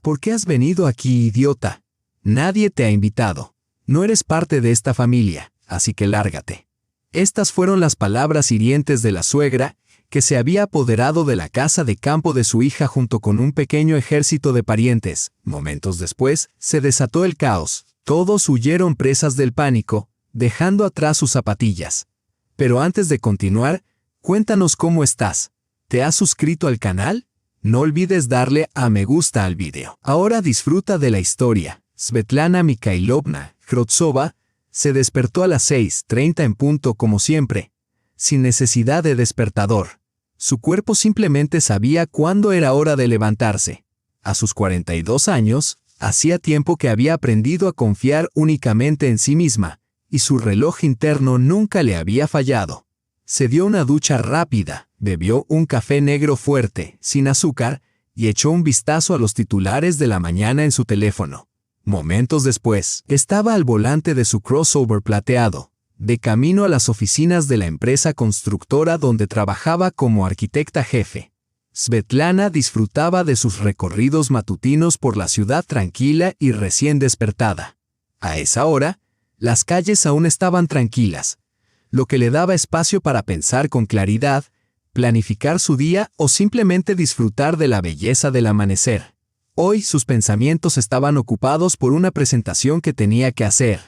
¿Por qué has venido aquí, idiota? Nadie te ha invitado. No eres parte de esta familia, así que lárgate. Estas fueron las palabras hirientes de la suegra, que se había apoderado de la casa de campo de su hija junto con un pequeño ejército de parientes. Momentos después, se desató el caos. Todos huyeron presas del pánico, dejando atrás sus zapatillas. Pero antes de continuar, cuéntanos cómo estás. ¿Te has suscrito al canal? No olvides darle a me gusta al video. Ahora disfruta de la historia. Svetlana Mikhailovna Khrushcheva se despertó a las 6:30 en punto como siempre, sin necesidad de despertador. Su cuerpo simplemente sabía cuándo era hora de levantarse. A sus 42 años, hacía tiempo que había aprendido a confiar únicamente en sí misma, y su reloj interno nunca le había fallado. Se dio una ducha rápida, bebió un café negro fuerte, sin azúcar, y echó un vistazo a los titulares de la mañana en su teléfono. Momentos después, estaba al volante de su crossover plateado, de camino a las oficinas de la empresa constructora donde trabajaba como arquitecta jefe. Svetlana disfrutaba de sus recorridos matutinos por la ciudad tranquila y recién despertada. A esa hora, las calles aún estaban tranquilas, lo que le daba espacio para pensar con claridad, planificar su día o simplemente disfrutar de la belleza del amanecer. Hoy sus pensamientos estaban ocupados por una presentación que tenía que hacer.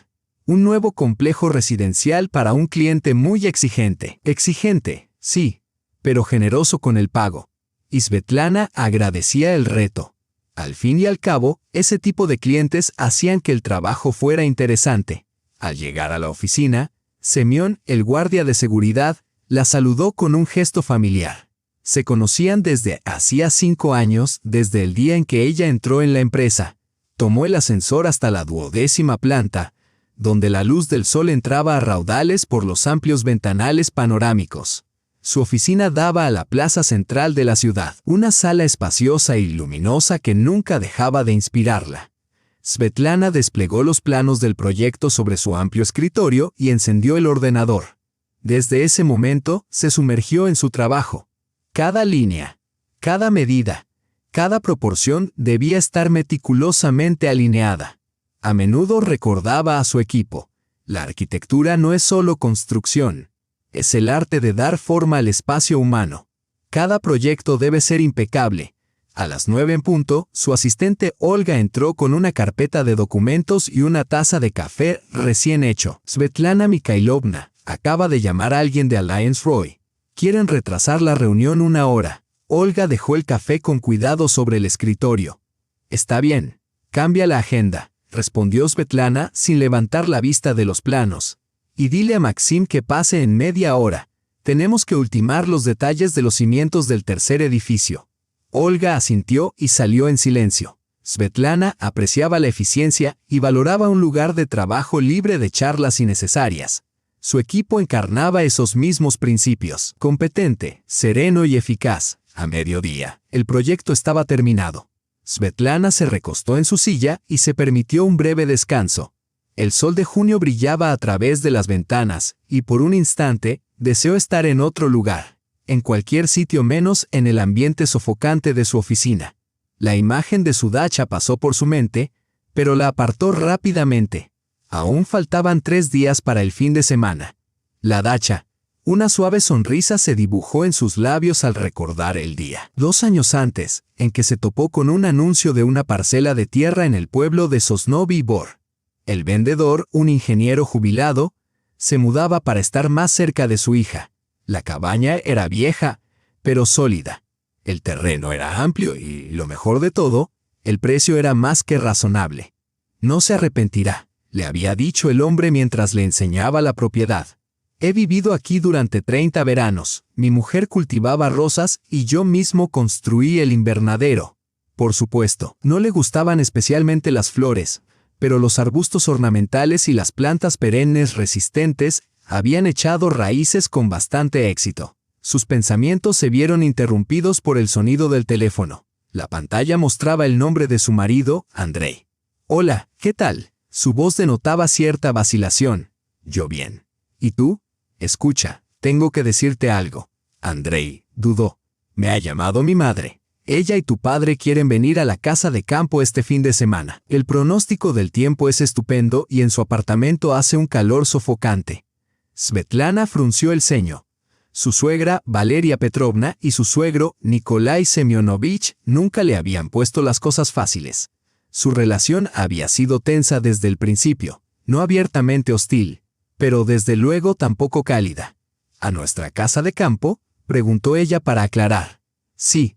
Un nuevo complejo residencial para un cliente muy exigente. Exigente, sí, pero generoso con el pago. Y Svetlana agradecía el reto. Al fin y al cabo, ese tipo de clientes hacían que el trabajo fuera interesante. Al llegar a la oficina, Semyon, el guardia de seguridad, la saludó con un gesto familiar. Se conocían desde hacía 5 años, desde el día en que ella entró en la empresa. Tomó el ascensor hasta la 12ª planta, donde la luz del sol entraba a raudales por los amplios ventanales panorámicos. Su oficina daba a la plaza central de la ciudad, una sala espaciosa y luminosa que nunca dejaba de inspirarla. Svetlana desplegó los planos del proyecto sobre su amplio escritorio y encendió el ordenador. Desde ese momento, se sumergió en su trabajo. Cada línea, cada medida, cada proporción debía estar meticulosamente alineada. A menudo recordaba a su equipo: la arquitectura no es solo construcción, es el arte de dar forma al espacio humano. Cada proyecto debe ser impecable. A las 9 en punto, su asistente Olga entró con una carpeta de documentos y una taza de café recién hecho. Svetlana Mikhailovna, acaba de llamar a alguien de Alliance Roy. Quieren retrasar la reunión 1 hora. Olga dejó el café con cuidado sobre el escritorio. Está bien, cambia la agenda, respondió Svetlana sin levantar la vista de los planos. Y dile a Maxim que pase en media hora. Tenemos que ultimar los detalles de los cimientos del tercer edificio. Olga asintió y salió en silencio. Svetlana apreciaba la eficiencia y valoraba un lugar de trabajo libre de charlas innecesarias. Su equipo encarnaba esos mismos principios. Competente, sereno y eficaz. A mediodía, el proyecto estaba terminado. Svetlana se recostó en su silla y se permitió un breve descanso. El sol de junio brillaba a través de las ventanas, y por un instante, deseó estar en otro lugar, en cualquier sitio menos en el ambiente sofocante de su oficina. La imagen de su dacha pasó por su mente, pero la apartó rápidamente. Aún faltaban 3 días para el fin de semana. La dacha. Una suave sonrisa se dibujó en sus labios al recordar el día. 2 años antes, en que se topó con un anuncio de una parcela de tierra en el pueblo de Sosnovy Bor. El vendedor, un ingeniero jubilado, se mudaba para estar más cerca de su hija. La cabaña era vieja, pero sólida. El terreno era amplio y, lo mejor de todo, el precio era más que razonable. No se arrepentirá, le había dicho el hombre mientras le enseñaba la propiedad. He vivido aquí durante 30 veranos. Mi mujer cultivaba rosas y yo mismo construí el invernadero. Por supuesto, no le gustaban especialmente las flores, pero los arbustos ornamentales y las plantas perennes resistentes habían echado raíces con bastante éxito. Sus pensamientos se vieron interrumpidos por el sonido del teléfono. La pantalla mostraba el nombre de su marido, Andrei. Hola, ¿qué tal? Su voz denotaba cierta vacilación. Yo bien. ¿Y tú? Escucha, tengo que decirte algo. Andrei dudó. Me ha llamado mi madre. Ella y tu padre quieren venir a la casa de campo este fin de semana. El pronóstico del tiempo es estupendo y en su apartamento hace un calor sofocante. Svetlana frunció el ceño. Su suegra, Valeria Petrovna, y su suegro, Nikolai Semyonovich, nunca le habían puesto las cosas fáciles. Su relación había sido tensa desde el principio, no abiertamente hostil, pero desde luego tampoco cálida. ¿A nuestra casa de campo?, preguntó ella para aclarar. Sí.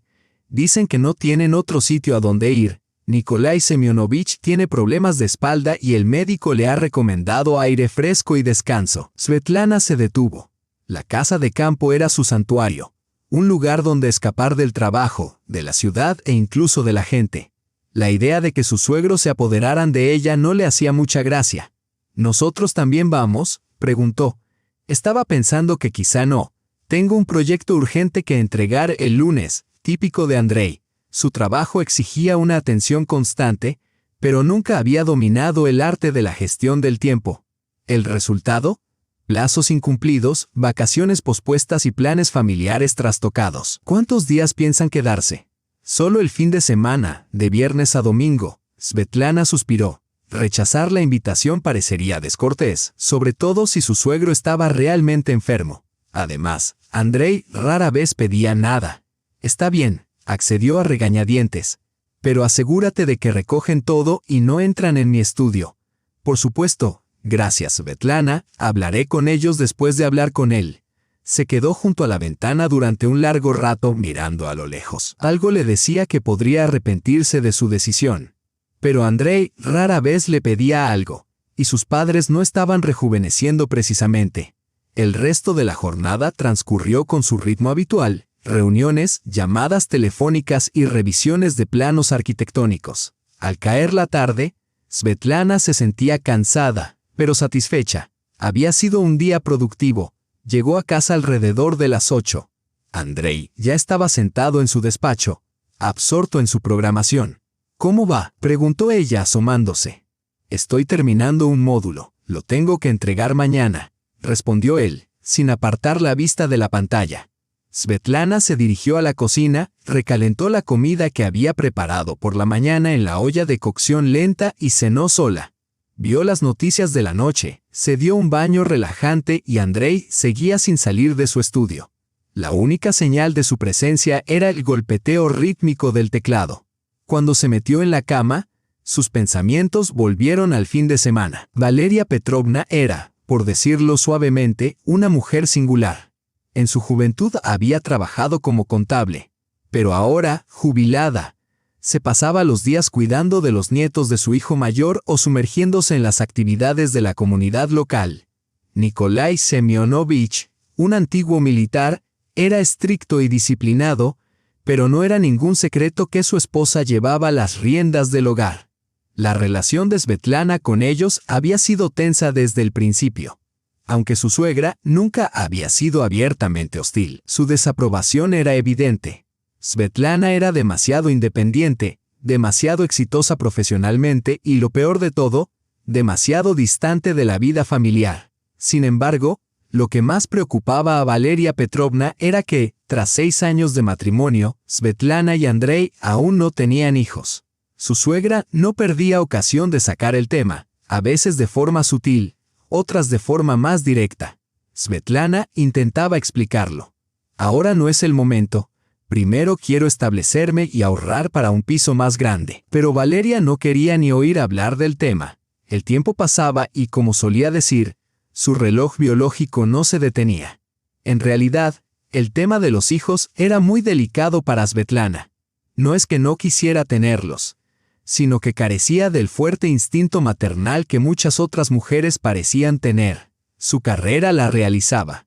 Dicen que no tienen otro sitio a donde ir. Nikolai Semyonovich tiene problemas de espalda y el médico le ha recomendado aire fresco y descanso. Svetlana se detuvo. La casa de campo era su santuario, un lugar donde escapar del trabajo, de la ciudad e incluso de la gente. La idea de que sus suegros se apoderaran de ella no le hacía mucha gracia. ¿Nosotros también vamos?, preguntó. Estaba pensando que quizá no. Tengo un proyecto urgente que entregar el lunes, típico de Andrei. Su trabajo exigía una atención constante, pero nunca había dominado el arte de la gestión del tiempo. ¿El resultado? Plazos incumplidos, vacaciones pospuestas y planes familiares trastocados. ¿Cuántos días piensan quedarse? Solo el fin de semana, de viernes a domingo. Svetlana suspiró. Rechazar la invitación parecería descortés, sobre todo si su suegro estaba realmente enfermo. Además, Andrei rara vez pedía nada. Está bien, accedió a regañadientes. Pero asegúrate de que recogen todo y no entran en mi estudio. Por supuesto. Gracias, Svetlana, hablaré con ellos después de hablar con él. Se quedó junto a la ventana durante un largo rato mirando a lo lejos. Algo le decía que podría arrepentirse de su decisión. Pero Andrei rara vez le pedía algo, y sus padres no estaban rejuveneciendo precisamente. El resto de la jornada transcurrió con su ritmo habitual, reuniones, llamadas telefónicas y revisiones de planos arquitectónicos. Al caer la tarde, Svetlana se sentía cansada, pero satisfecha. Había sido un día productivo. Llegó a casa alrededor de las 8. Andrei ya estaba sentado en su despacho, absorto en su programación. ¿Cómo va?, preguntó ella asomándose. Estoy terminando un módulo. Lo tengo que entregar mañana, respondió él, sin apartar la vista de la pantalla. Svetlana se dirigió a la cocina, recalentó la comida que había preparado por la mañana en la olla de cocción lenta y cenó sola. Vio las noticias de la noche, se dio un baño relajante y Andrei seguía sin salir de su estudio. La única señal de su presencia era el golpeteo rítmico del teclado. Cuando se metió en la cama, sus pensamientos volvieron al fin de semana. Valeria Petrovna era, por decirlo suavemente, una mujer singular. En su juventud había trabajado como contable, pero ahora, jubilada, se pasaba los días cuidando de los nietos de su hijo mayor o sumergiéndose en las actividades de la comunidad local. Nikolai Semyonovich, un antiguo militar, era estricto y disciplinado, pero no era ningún secreto que su esposa llevaba las riendas del hogar. La relación de Svetlana con ellos había sido tensa desde el principio. Aunque su suegra nunca había sido abiertamente hostil, su desaprobación era evidente. Svetlana era demasiado independiente, demasiado exitosa profesionalmente y, lo peor de todo, demasiado distante de la vida familiar. Sin embargo, lo que más preocupaba a Valeria Petrovna era que, tras 6 años de matrimonio, Svetlana y Andrei aún no tenían hijos. Su suegra no perdía ocasión de sacar el tema, a veces de forma sutil, otras de forma más directa. Svetlana intentaba explicarlo. Ahora no es el momento. Primero quiero establecerme y ahorrar para un piso más grande. Pero Valeria no quería ni oír hablar del tema. El tiempo pasaba y, como solía decir, su reloj biológico no se detenía. En realidad, el tema de los hijos era muy delicado para Svetlana. No es que no quisiera tenerlos, sino que carecía del fuerte instinto maternal que muchas otras mujeres parecían tener. Su carrera la realizaba.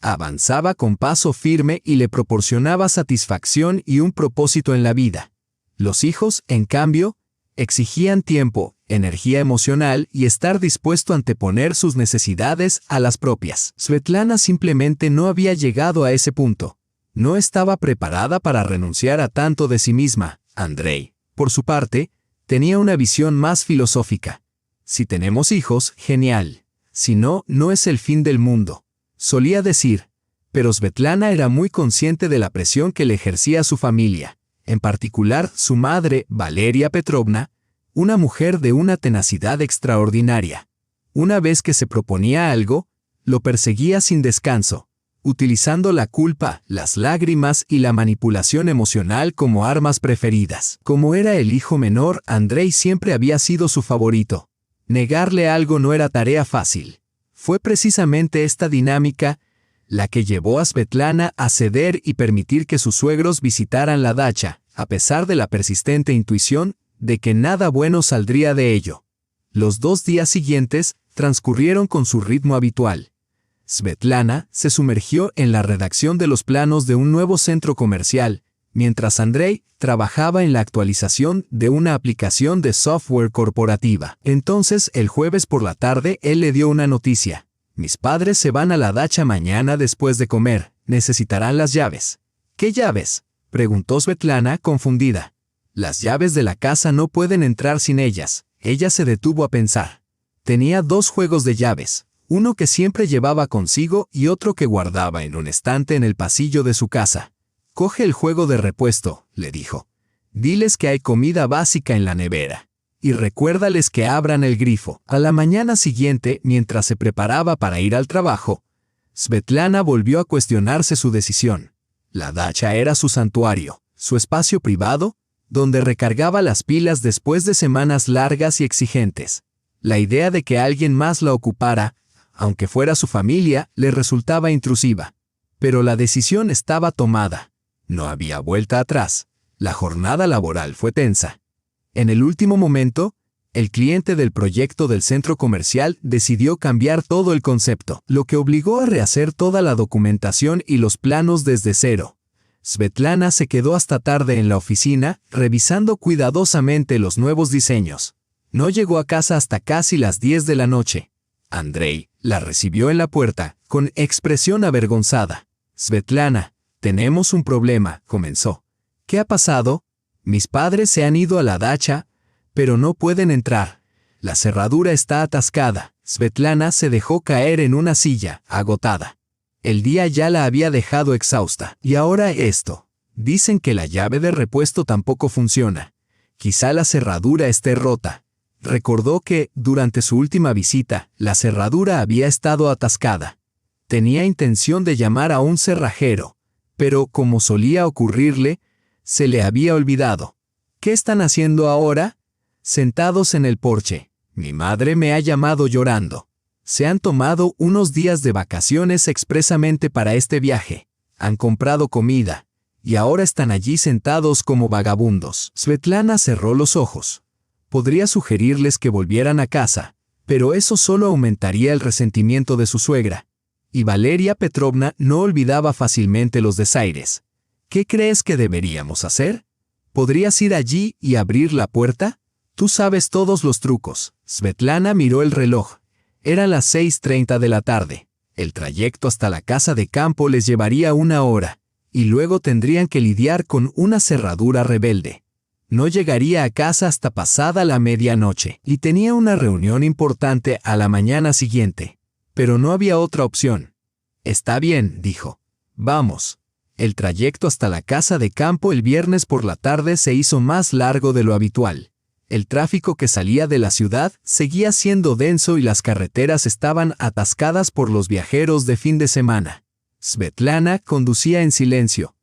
Avanzaba con paso firme y le proporcionaba satisfacción y un propósito en la vida. Los hijos, en cambio, exigían tiempo, energía emocional y estar dispuesto a anteponer sus necesidades a las propias. Svetlana simplemente no había llegado a ese punto. No estaba preparada para renunciar a tanto de sí misma. Andrei, por su parte, tenía una visión más filosófica. Si tenemos hijos, genial. Si no, no es el fin del mundo. Solía decir, pero Svetlana era muy consciente de la presión que le ejercía a su familia. En particular, su madre, Valeria Petrovna, una mujer de una tenacidad extraordinaria. Una vez que se proponía algo, lo perseguía sin descanso, utilizando la culpa, las lágrimas y la manipulación emocional como armas preferidas. Como era el hijo menor, Andrei siempre había sido su favorito. Negarle algo no era tarea fácil. Fue precisamente esta dinámica la que llevó a Svetlana a ceder y permitir que sus suegros visitaran la dacha, a pesar de la persistente intuición de que nada bueno saldría de ello. Los 2 días siguientes transcurrieron con su ritmo habitual. Svetlana se sumergió en la redacción de los planos de un nuevo centro comercial, mientras Andrei trabajaba en la actualización de una aplicación de software corporativa. Entonces, el jueves por la tarde, él le dio una noticia. Mis padres se van a la dacha mañana después de comer. Necesitarán las llaves. ¿Qué llaves?, preguntó Svetlana, confundida. Las llaves de la casa no pueden entrar sin ellas. Ella se detuvo a pensar. Tenía 2 juegos de llaves, uno que siempre llevaba consigo y otro que guardaba en un estante en el pasillo de su casa. Coge el juego de repuesto, le dijo. Diles que hay comida básica en la nevera. Y recuérdales que abran el grifo. A la mañana siguiente, mientras se preparaba para ir al trabajo, Svetlana volvió a cuestionarse su decisión. La dacha era su santuario, su espacio privado, donde recargaba las pilas después de semanas largas y exigentes. La idea de que alguien más la ocupara, aunque fuera su familia, le resultaba intrusiva. Pero la decisión estaba tomada. No había vuelta atrás. La jornada laboral fue tensa. En el último momento, el cliente del proyecto del centro comercial decidió cambiar todo el concepto, lo que obligó a rehacer toda la documentación y los planos desde cero. Svetlana se quedó hasta tarde en la oficina, revisando cuidadosamente los nuevos diseños. No llegó a casa hasta casi las 10 de la noche. Andrei la recibió en la puerta, con expresión avergonzada. Svetlana, tenemos un problema, comenzó. ¿Qué ha pasado? Mis padres se han ido a la dacha, pero no pueden entrar. La cerradura está atascada. Svetlana se dejó caer en una silla, agotada. El día ya la había dejado exhausta. Y ahora esto. Dicen que la llave de repuesto tampoco funciona. Quizá la cerradura esté rota. Recordó que, durante su última visita, la cerradura había estado atascada. Tenía intención de llamar a un cerrajero, pero, como solía ocurrirle, se le había olvidado. ¿Qué están haciendo ahora? Sentados en el porche. Mi madre me ha llamado llorando. Se han tomado unos días de vacaciones expresamente para este viaje. Han comprado comida. Y ahora están allí sentados como vagabundos. Svetlana cerró los ojos. Podría sugerirles que volvieran a casa, pero eso solo aumentaría el resentimiento de su suegra. Y Valeria Petrovna no olvidaba fácilmente los desaires. ¿Qué crees que deberíamos hacer? ¿Podrías ir allí y abrir la puerta? Tú sabes todos los trucos. Svetlana miró el reloj. Eran las 6:30 de la tarde. El trayecto hasta la casa de campo les llevaría 1 hora, y luego tendrían que lidiar con una cerradura rebelde. No llegaría a casa hasta pasada la medianoche, y tenía una reunión importante a la mañana siguiente. Pero no había otra opción. Está bien, dijo. Vamos. El trayecto hasta la casa de campo el viernes por la tarde se hizo más largo de lo habitual. El tráfico que salía de la ciudad seguía siendo denso y las carreteras estaban atascadas por los viajeros de fin de semana. Svetlana conducía en silencio,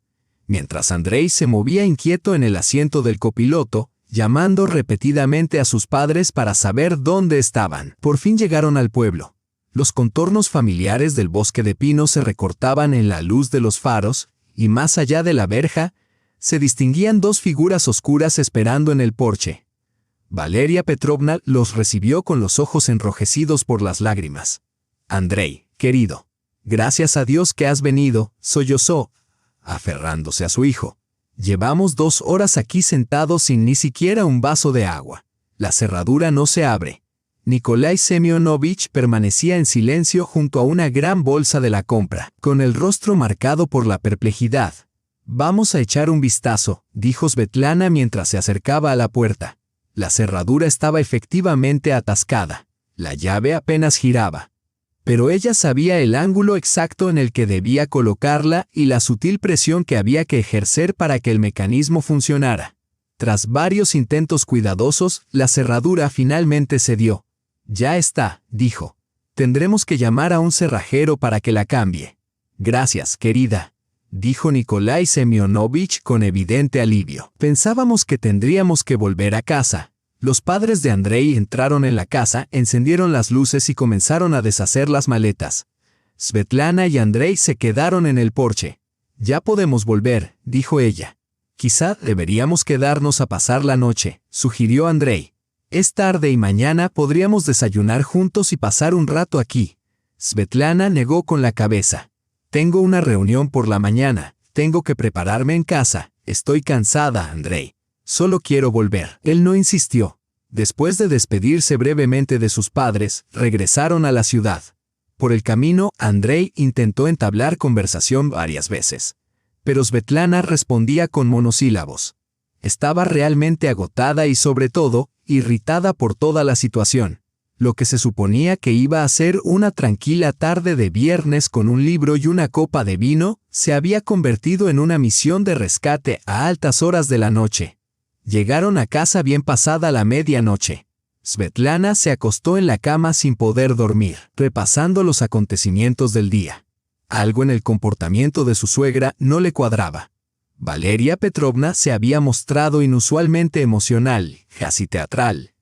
mientras Andrei se movía inquieto en el asiento del copiloto, llamando repetidamente a sus padres para saber dónde estaban. Por fin llegaron al pueblo. Los contornos familiares del bosque de pinos se recortaban en la luz de los faros, y más allá de la verja, se distinguían 2 figuras oscuras esperando en el porche. Valeria Petrovna los recibió con los ojos enrojecidos por las lágrimas. Andrei, querido, gracias a Dios que has venido, sollozó, aferrándose a su hijo. Llevamos 2 horas aquí sentados sin ni siquiera un vaso de agua. La cerradura no se abre. Nikolai Semyonovich permanecía en silencio junto a una gran bolsa de la compra, con el rostro marcado por la perplejidad. Vamos a echar un vistazo, dijo Svetlana mientras se acercaba a la puerta. La cerradura estaba efectivamente atascada. La llave apenas giraba. Pero ella sabía el ángulo exacto en el que debía colocarla y la sutil presión que había que ejercer para que el mecanismo funcionara. Tras varios intentos cuidadosos, la cerradura finalmente cedió. «Ya está», dijo. «Tendremos que llamar a un cerrajero para que la cambie». «Gracias, querida», dijo Nikolai Semyonovich con evidente alivio. «Pensábamos que tendríamos que volver a casa». Los padres de Andrei entraron en la casa, encendieron las luces y comenzaron a deshacer las maletas. Svetlana y Andrei se quedaron en el porche. «Ya podemos volver», dijo ella. «Quizá deberíamos quedarnos a pasar la noche», sugirió Andrei. «Es tarde y mañana podríamos desayunar juntos y pasar un rato aquí». Svetlana negó con la cabeza. «Tengo una reunión por la mañana. Tengo que prepararme en casa. Estoy cansada, Andrei. Solo quiero volver». Él no insistió. Después de despedirse brevemente de sus padres, regresaron a la ciudad. Por el camino, Andrei intentó entablar conversación varias veces. Pero Svetlana respondía con monosílabos. Estaba realmente agotada y, sobre todo, irritada por toda la situación. Lo que se suponía que iba a ser una tranquila tarde de viernes con un libro y una copa de vino, se había convertido en una misión de rescate a altas horas de la noche. Llegaron a casa bien pasada la medianoche. Svetlana se acostó en la cama sin poder dormir, repasando los acontecimientos del día. Algo en el comportamiento de su suegra no le cuadraba. Valeria Petrovna se había mostrado inusualmente emocional, casi teatral,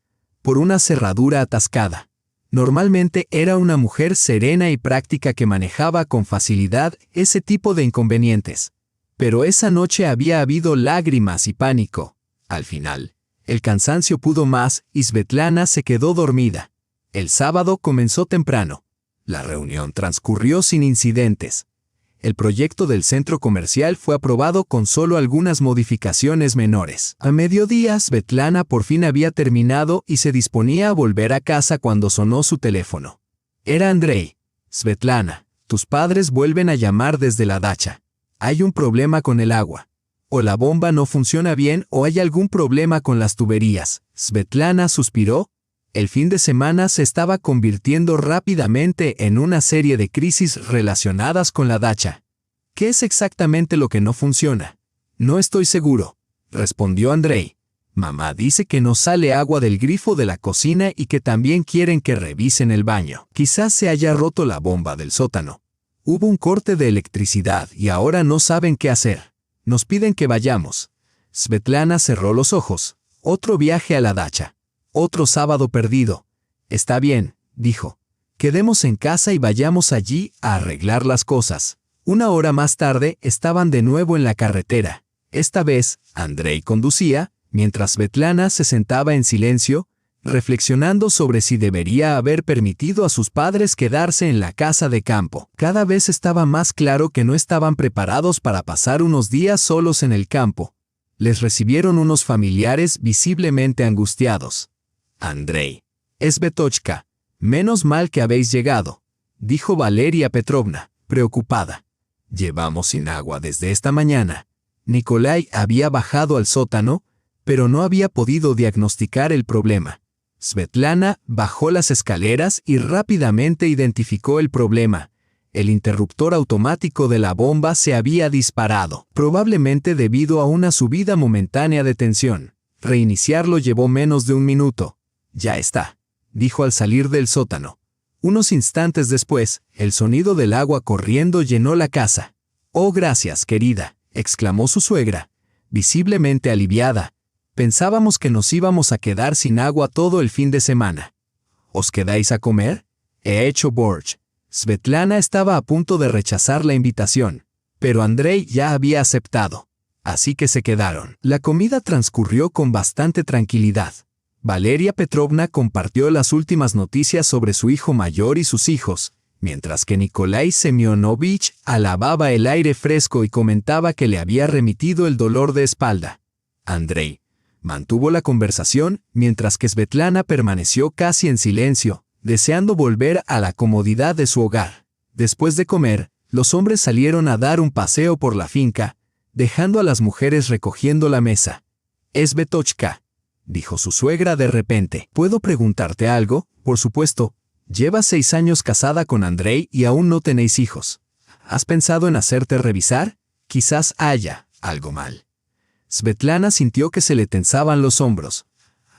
por una cerradura atascada. Normalmente era una mujer serena y práctica que manejaba con facilidad ese tipo de inconvenientes. Pero esa noche había habido lágrimas y pánico. Al final, el cansancio pudo más y Svetlana se quedó dormida. El sábado comenzó temprano. La reunión transcurrió sin incidentes. El proyecto del centro comercial fue aprobado con solo algunas modificaciones menores. A mediodía, Svetlana por fin había terminado y se disponía a volver a casa cuando sonó su teléfono. Era Andrei. «Svetlana, tus padres vuelven a llamar desde la dacha. Hay un problema con el agua. O la bomba no funciona bien o hay algún problema con las tuberías». Svetlana suspiró. El fin de semana se estaba convirtiendo rápidamente en una serie de crisis relacionadas con la dacha. «¿Qué es exactamente lo que no funciona?» «No estoy seguro», respondió Andrei. «Mamá dice que no sale agua del grifo de la cocina y que también quieren que revisen el baño. Quizás se haya roto la bomba del sótano. Hubo un corte de electricidad y ahora no saben qué hacer. Nos piden que vayamos». Svetlana cerró los ojos. Otro viaje a la dacha. Otro sábado perdido. «Está bien», dijo. «Quedemos en casa y vayamos allí a arreglar las cosas». Una hora más tarde estaban de nuevo en la carretera. Esta vez, Andrei conducía, mientras Svetlana se sentaba en silencio, reflexionando sobre si debería haber permitido a sus padres quedarse en la casa de campo. Cada vez estaba más claro que no estaban preparados para pasar unos días solos en el campo. Les recibieron unos familiares visiblemente angustiados. «Andrei, Svetochka, menos mal que habéis llegado», dijo Valeria Petrovna, preocupada. «Llevamos sin agua desde esta mañana». Nikolai había bajado al sótano, pero no había podido diagnosticar el problema. Svetlana bajó las escaleras y rápidamente identificó el problema. El interruptor automático de la bomba se había disparado, probablemente debido a una subida momentánea de tensión. Reiniciarlo llevó menos de un minuto. «Ya está», dijo al salir del sótano. Unos instantes después, el sonido del agua corriendo llenó la casa. «Oh, gracias, querida», exclamó su suegra, visiblemente aliviada. «Pensábamos que nos íbamos a quedar sin agua todo el fin de semana». «¿Os quedáis a comer? He hecho borsch». Svetlana estaba a punto de rechazar la invitación, pero Andrei ya había aceptado. Así que se quedaron. La comida transcurrió con bastante tranquilidad. Valeria Petrovna compartió las últimas noticias sobre su hijo mayor y sus hijos, mientras que Nikolai Semyonovich alababa el aire fresco y comentaba que le había remitido el dolor de espalda. Andrei mantuvo la conversación mientras que Svetlana permaneció casi en silencio, deseando volver a la comodidad de su hogar. Después de comer, los hombres salieron a dar un paseo por la finca, dejando a las mujeres recogiendo la mesa. «Svetochka», dijo su suegra de repente. «¿Puedo preguntarte algo?» «Por supuesto», Llevas 6 años casada con Andrei y aún no tenéis hijos. ¿Has pensado en hacerte revisar? Quizás haya algo mal. Svetlana sintió que se le tensaban los hombros.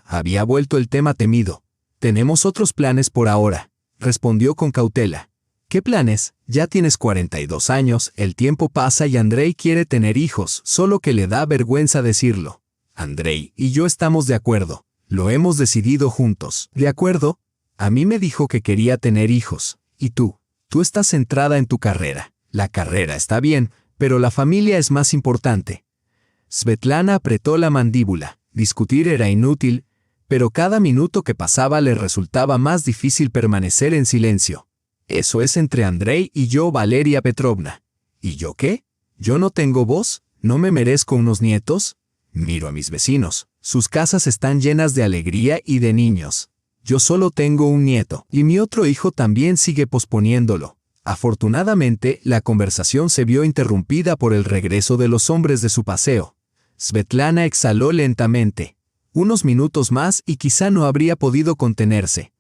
Había vuelto el tema temido. Tenemos otros planes por ahora, respondió con cautela. ¿Qué planes? Ya tienes 42 años, el tiempo pasa y Andrei quiere tener hijos, solo que le da vergüenza decirlo. Andrei y yo estamos de acuerdo. Lo hemos decidido juntos. ¿De acuerdo? A mí me dijo que quería tener hijos. ¿Y tú? Tú estás centrada en tu carrera. La carrera está bien, pero la familia es más importante. Svetlana apretó la mandíbula. Discutir era inútil, pero cada minuto que pasaba le resultaba más difícil permanecer en silencio. Eso es entre Andrei y yo, Valeria Petrovna. ¿Y yo qué? ¿Yo no tengo voz? ¿No me merezco unos nietos? Miro a mis vecinos. Sus casas están llenas de alegría y de niños. Yo solo tengo un nieto, y mi otro hijo también sigue posponiéndolo. Afortunadamente, la conversación se vio interrumpida por el regreso de los hombres de su paseo. Svetlana exhaló lentamente. Unos minutos más y quizá no habría podido contenerse.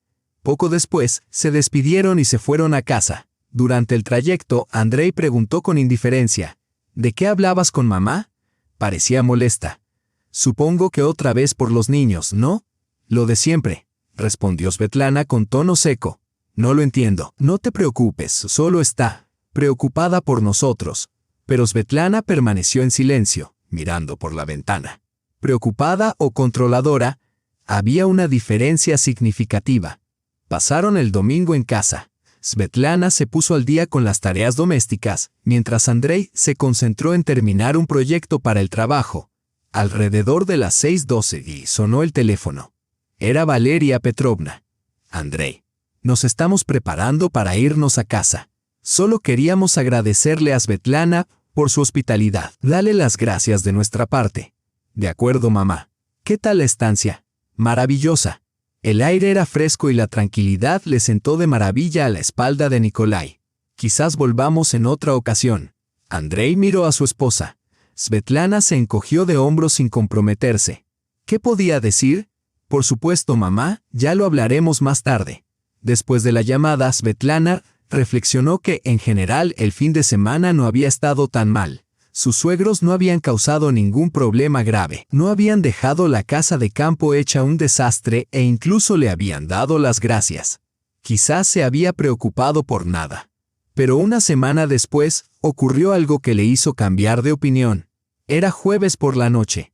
Poco después, se despidieron y se fueron a casa. Durante el trayecto, Andrei preguntó con indiferencia. ¿De qué hablabas con mamá? Parecía molesta. Supongo que otra vez por los niños, ¿no? Lo de siempre, respondió Svetlana con tono seco. No lo entiendo. No te preocupes, solo está preocupada por nosotros. Pero Svetlana permaneció en silencio, mirando por la ventana. Preocupada o controladora, había una diferencia significativa. Pasaron el domingo en casa. Svetlana se puso al día con las tareas domésticas, mientras Andrei se concentró en terminar un proyecto para el trabajo. Alrededor de las 6:12 y sonó el teléfono. Era Valeria Petrovna. Andrei. Nos estamos preparando para irnos a casa. Solo queríamos agradecerle a Svetlana por su hospitalidad. Dale las gracias de nuestra parte. De acuerdo, mamá. ¿Qué tal la estancia? Maravillosa. El aire era fresco y la tranquilidad le sentó de maravilla a la espalda de Nikolai. Quizás volvamos en otra ocasión. Andrei miró a su esposa. Svetlana se encogió de hombros sin comprometerse. ¿Qué podía decir? Por supuesto, mamá, ya lo hablaremos más tarde. Después de la llamada, Svetlana reflexionó que, en general, el fin de semana no había estado tan mal. Sus suegros no habían causado ningún problema grave, no habían dejado la casa de campo hecha un desastre e incluso le habían dado las gracias. Quizás se había preocupado por nada. Pero una semana después, ocurrió algo que le hizo cambiar de opinión. Era jueves por la noche.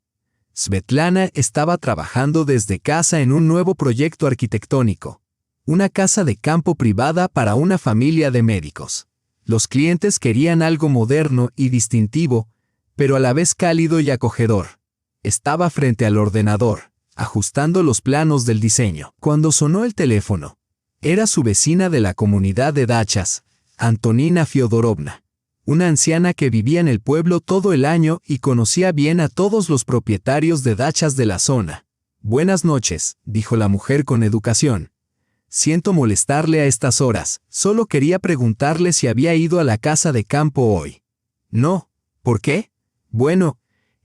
Svetlana estaba trabajando desde casa en un nuevo proyecto arquitectónico. Una casa de campo privada para una familia de médicos. Los clientes querían algo moderno y distintivo, pero a la vez cálido y acogedor. Estaba frente al ordenador, ajustando los planos del diseño, cuando sonó el teléfono. Era su vecina de la comunidad de dachas, Antonina Fyodorovna, una anciana que vivía en el pueblo todo el año y conocía bien a todos los propietarios de dachas de la zona. Buenas noches, dijo la mujer con educación. Siento molestarle a estas horas, solo quería preguntarle si había ido a la casa de campo hoy. No, ¿por qué? Bueno,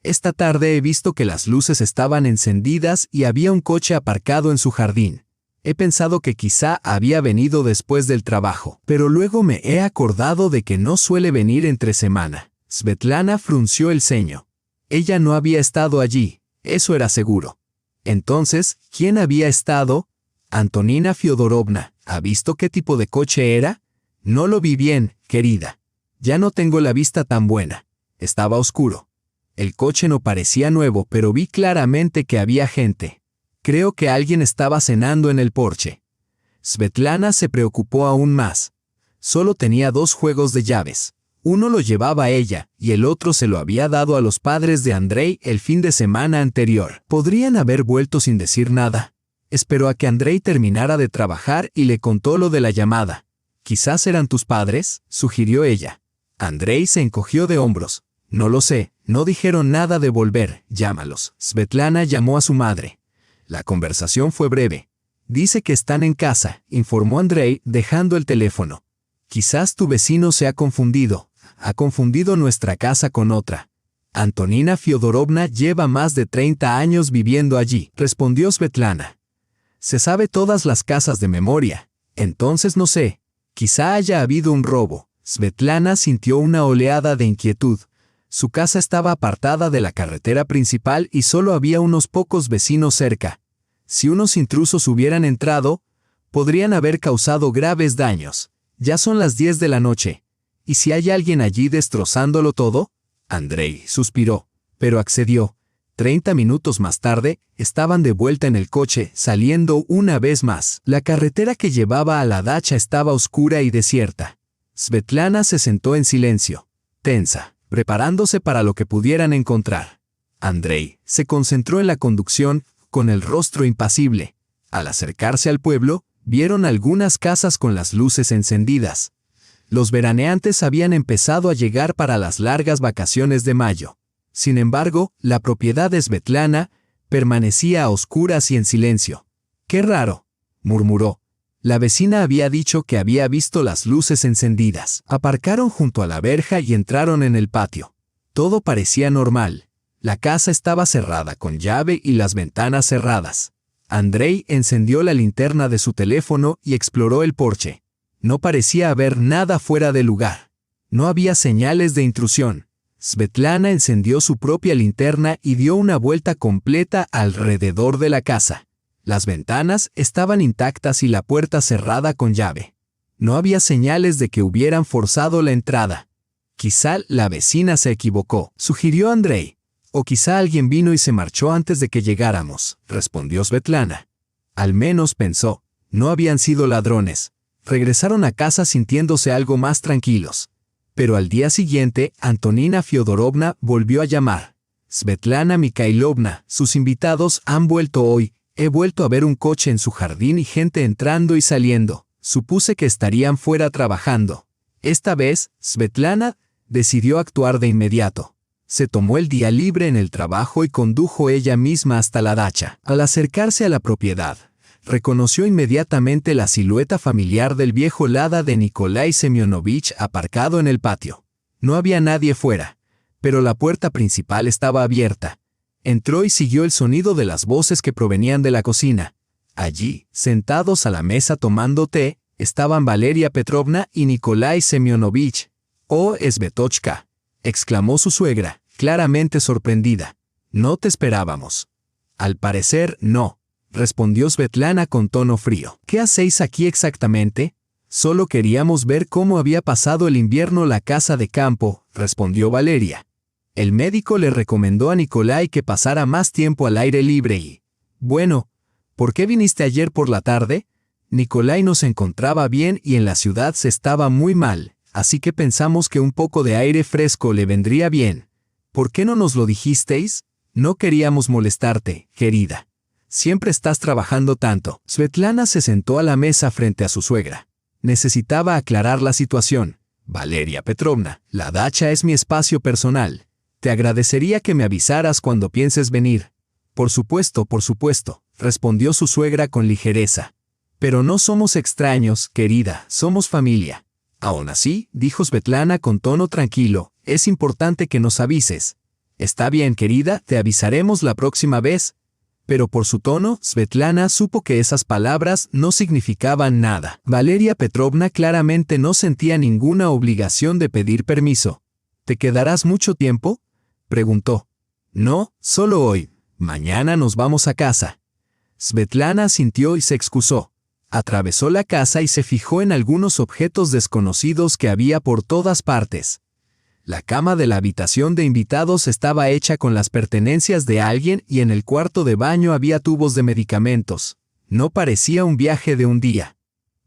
esta tarde he visto que las luces estaban encendidas y había un coche aparcado en su jardín. He pensado que quizá había venido después del trabajo, pero luego me he acordado de que no suele venir entre semana. Svetlana frunció el ceño. Ella no había estado allí, eso era seguro. Entonces, ¿quién había estado? Antonina Fyodorovna, ¿ha visto qué tipo de coche era? No lo vi bien, querida. Ya no tengo la vista tan buena. Estaba oscuro. El coche no parecía nuevo, pero vi claramente que había gente. Creo que alguien estaba cenando en el porche. Svetlana se preocupó aún más. Solo tenía 2 juegos de llaves. Uno lo llevaba ella, y el otro se lo había dado a los padres de Andrei el fin de semana anterior. ¿Podrían haber vuelto sin decir nada? Esperó a que Andrei terminara de trabajar y le contó lo de la llamada. «Quizás eran tus padres», sugirió ella. Andrei se encogió de hombros. «No lo sé, no dijeron nada de volver, llámalos». Svetlana llamó a su madre. La conversación fue breve. «Dice que están en casa», informó Andrei, dejando el teléfono. «Quizás tu vecino se ha confundido nuestra casa con otra». «Antonina Fyodorovna lleva más de 30 años viviendo allí», respondió Svetlana. «Se sabe todas las casas de memoria. Entonces no sé. Quizá haya habido un robo. Svetlana sintió una oleada de inquietud. Su casa estaba apartada de la carretera principal y solo había unos pocos vecinos cerca. Si unos intrusos hubieran entrado, podrían haber causado graves daños. Ya son las 10 de la noche. ¿Y si hay alguien allí destrozándolo todo? Andrei suspiró, pero accedió. 30 minutos más tarde, estaban de vuelta en el coche, saliendo una vez más. La carretera que llevaba a la dacha estaba oscura y desierta. Svetlana se sentó en silencio, tensa, preparándose para lo que pudieran encontrar. Andrei se concentró en la conducción, con el rostro impasible. Al acercarse al pueblo, vieron algunas casas con las luces encendidas. Los veraneantes habían empezado a llegar para las largas vacaciones de mayo. Sin embargo, la propiedad de Svetlana permanecía a oscuras y en silencio. «Qué raro», murmuró. La vecina había dicho que había visto las luces encendidas. Aparcaron junto a la verja y entraron en el patio. Todo parecía normal. La casa estaba cerrada con llave y las ventanas cerradas. Andrei encendió la linterna de su teléfono y exploró el porche. No parecía haber nada fuera de lugar. No había señales de intrusión. Svetlana encendió su propia linterna y dio una vuelta completa alrededor de la casa. Las ventanas estaban intactas y la puerta cerrada con llave. No había señales de que hubieran forzado la entrada. Quizá la vecina se equivocó, sugirió Andrei. O quizá alguien vino y se marchó antes de que llegáramos, respondió Svetlana. Al menos pensó, no habían sido ladrones. Regresaron a casa sintiéndose algo más tranquilos. Pero al día siguiente, Antonina Fyodorovna volvió a llamar. Svetlana Mikhailovna, sus invitados han vuelto hoy. He vuelto a ver un coche en su jardín y gente entrando y saliendo. Supuse que estarían fuera trabajando. Esta vez, Svetlana decidió actuar de inmediato. Se tomó el día libre en el trabajo y condujo ella misma hasta la dacha. Al acercarse a la propiedad, reconoció inmediatamente la silueta familiar del viejo Lada de Nikolai Semyonovich aparcado en el patio. No había nadie fuera, pero la puerta principal estaba abierta. Entró y siguió el sonido de las voces que provenían de la cocina. Allí, sentados a la mesa tomando té, estaban Valeria Petrovna y Nikolai Semyonovich. «Oh, Svetochka», exclamó su suegra, claramente sorprendida. «No te esperábamos». «Al parecer, no», respondió Svetlana con tono frío. «¿Qué hacéis aquí exactamente?» «Solo queríamos ver cómo había pasado el invierno la casa de campo», respondió Valeria. El médico le recomendó a Nikolai que pasara más tiempo al aire libre y... «Bueno, ¿por qué viniste ayer por la tarde?» Nikolai no se encontraba bien y en la ciudad se estaba muy mal, así que pensamos que un poco de aire fresco le vendría bien. ¿Por qué no nos lo dijisteis? No queríamos molestarte, querida. Siempre estás trabajando tanto. Svetlana se sentó a la mesa frente a su suegra. Necesitaba aclarar la situación. «Valeria Petrovna, la dacha es mi espacio personal. Te agradecería que me avisaras cuando pienses venir». Por supuesto, respondió su suegra con ligereza. «Pero no somos extraños, querida, somos familia». «Aún así», dijo Svetlana con tono tranquilo, «es importante que nos avises». «Está bien, querida, te avisaremos la próxima vez». Pero por su tono, Svetlana supo que esas palabras no significaban nada. Valeria Petrovna claramente no sentía ninguna obligación de pedir permiso. «¿Te quedarás mucho tiempo?», preguntó. «No, solo hoy. Mañana nos vamos a casa». Svetlana asintió y se excusó. Atravesó la casa y se fijó en algunos objetos desconocidos que había por todas partes. La cama de la habitación de invitados estaba hecha con las pertenencias de alguien y en el cuarto de baño había tubos de medicamentos. No parecía un viaje de un día.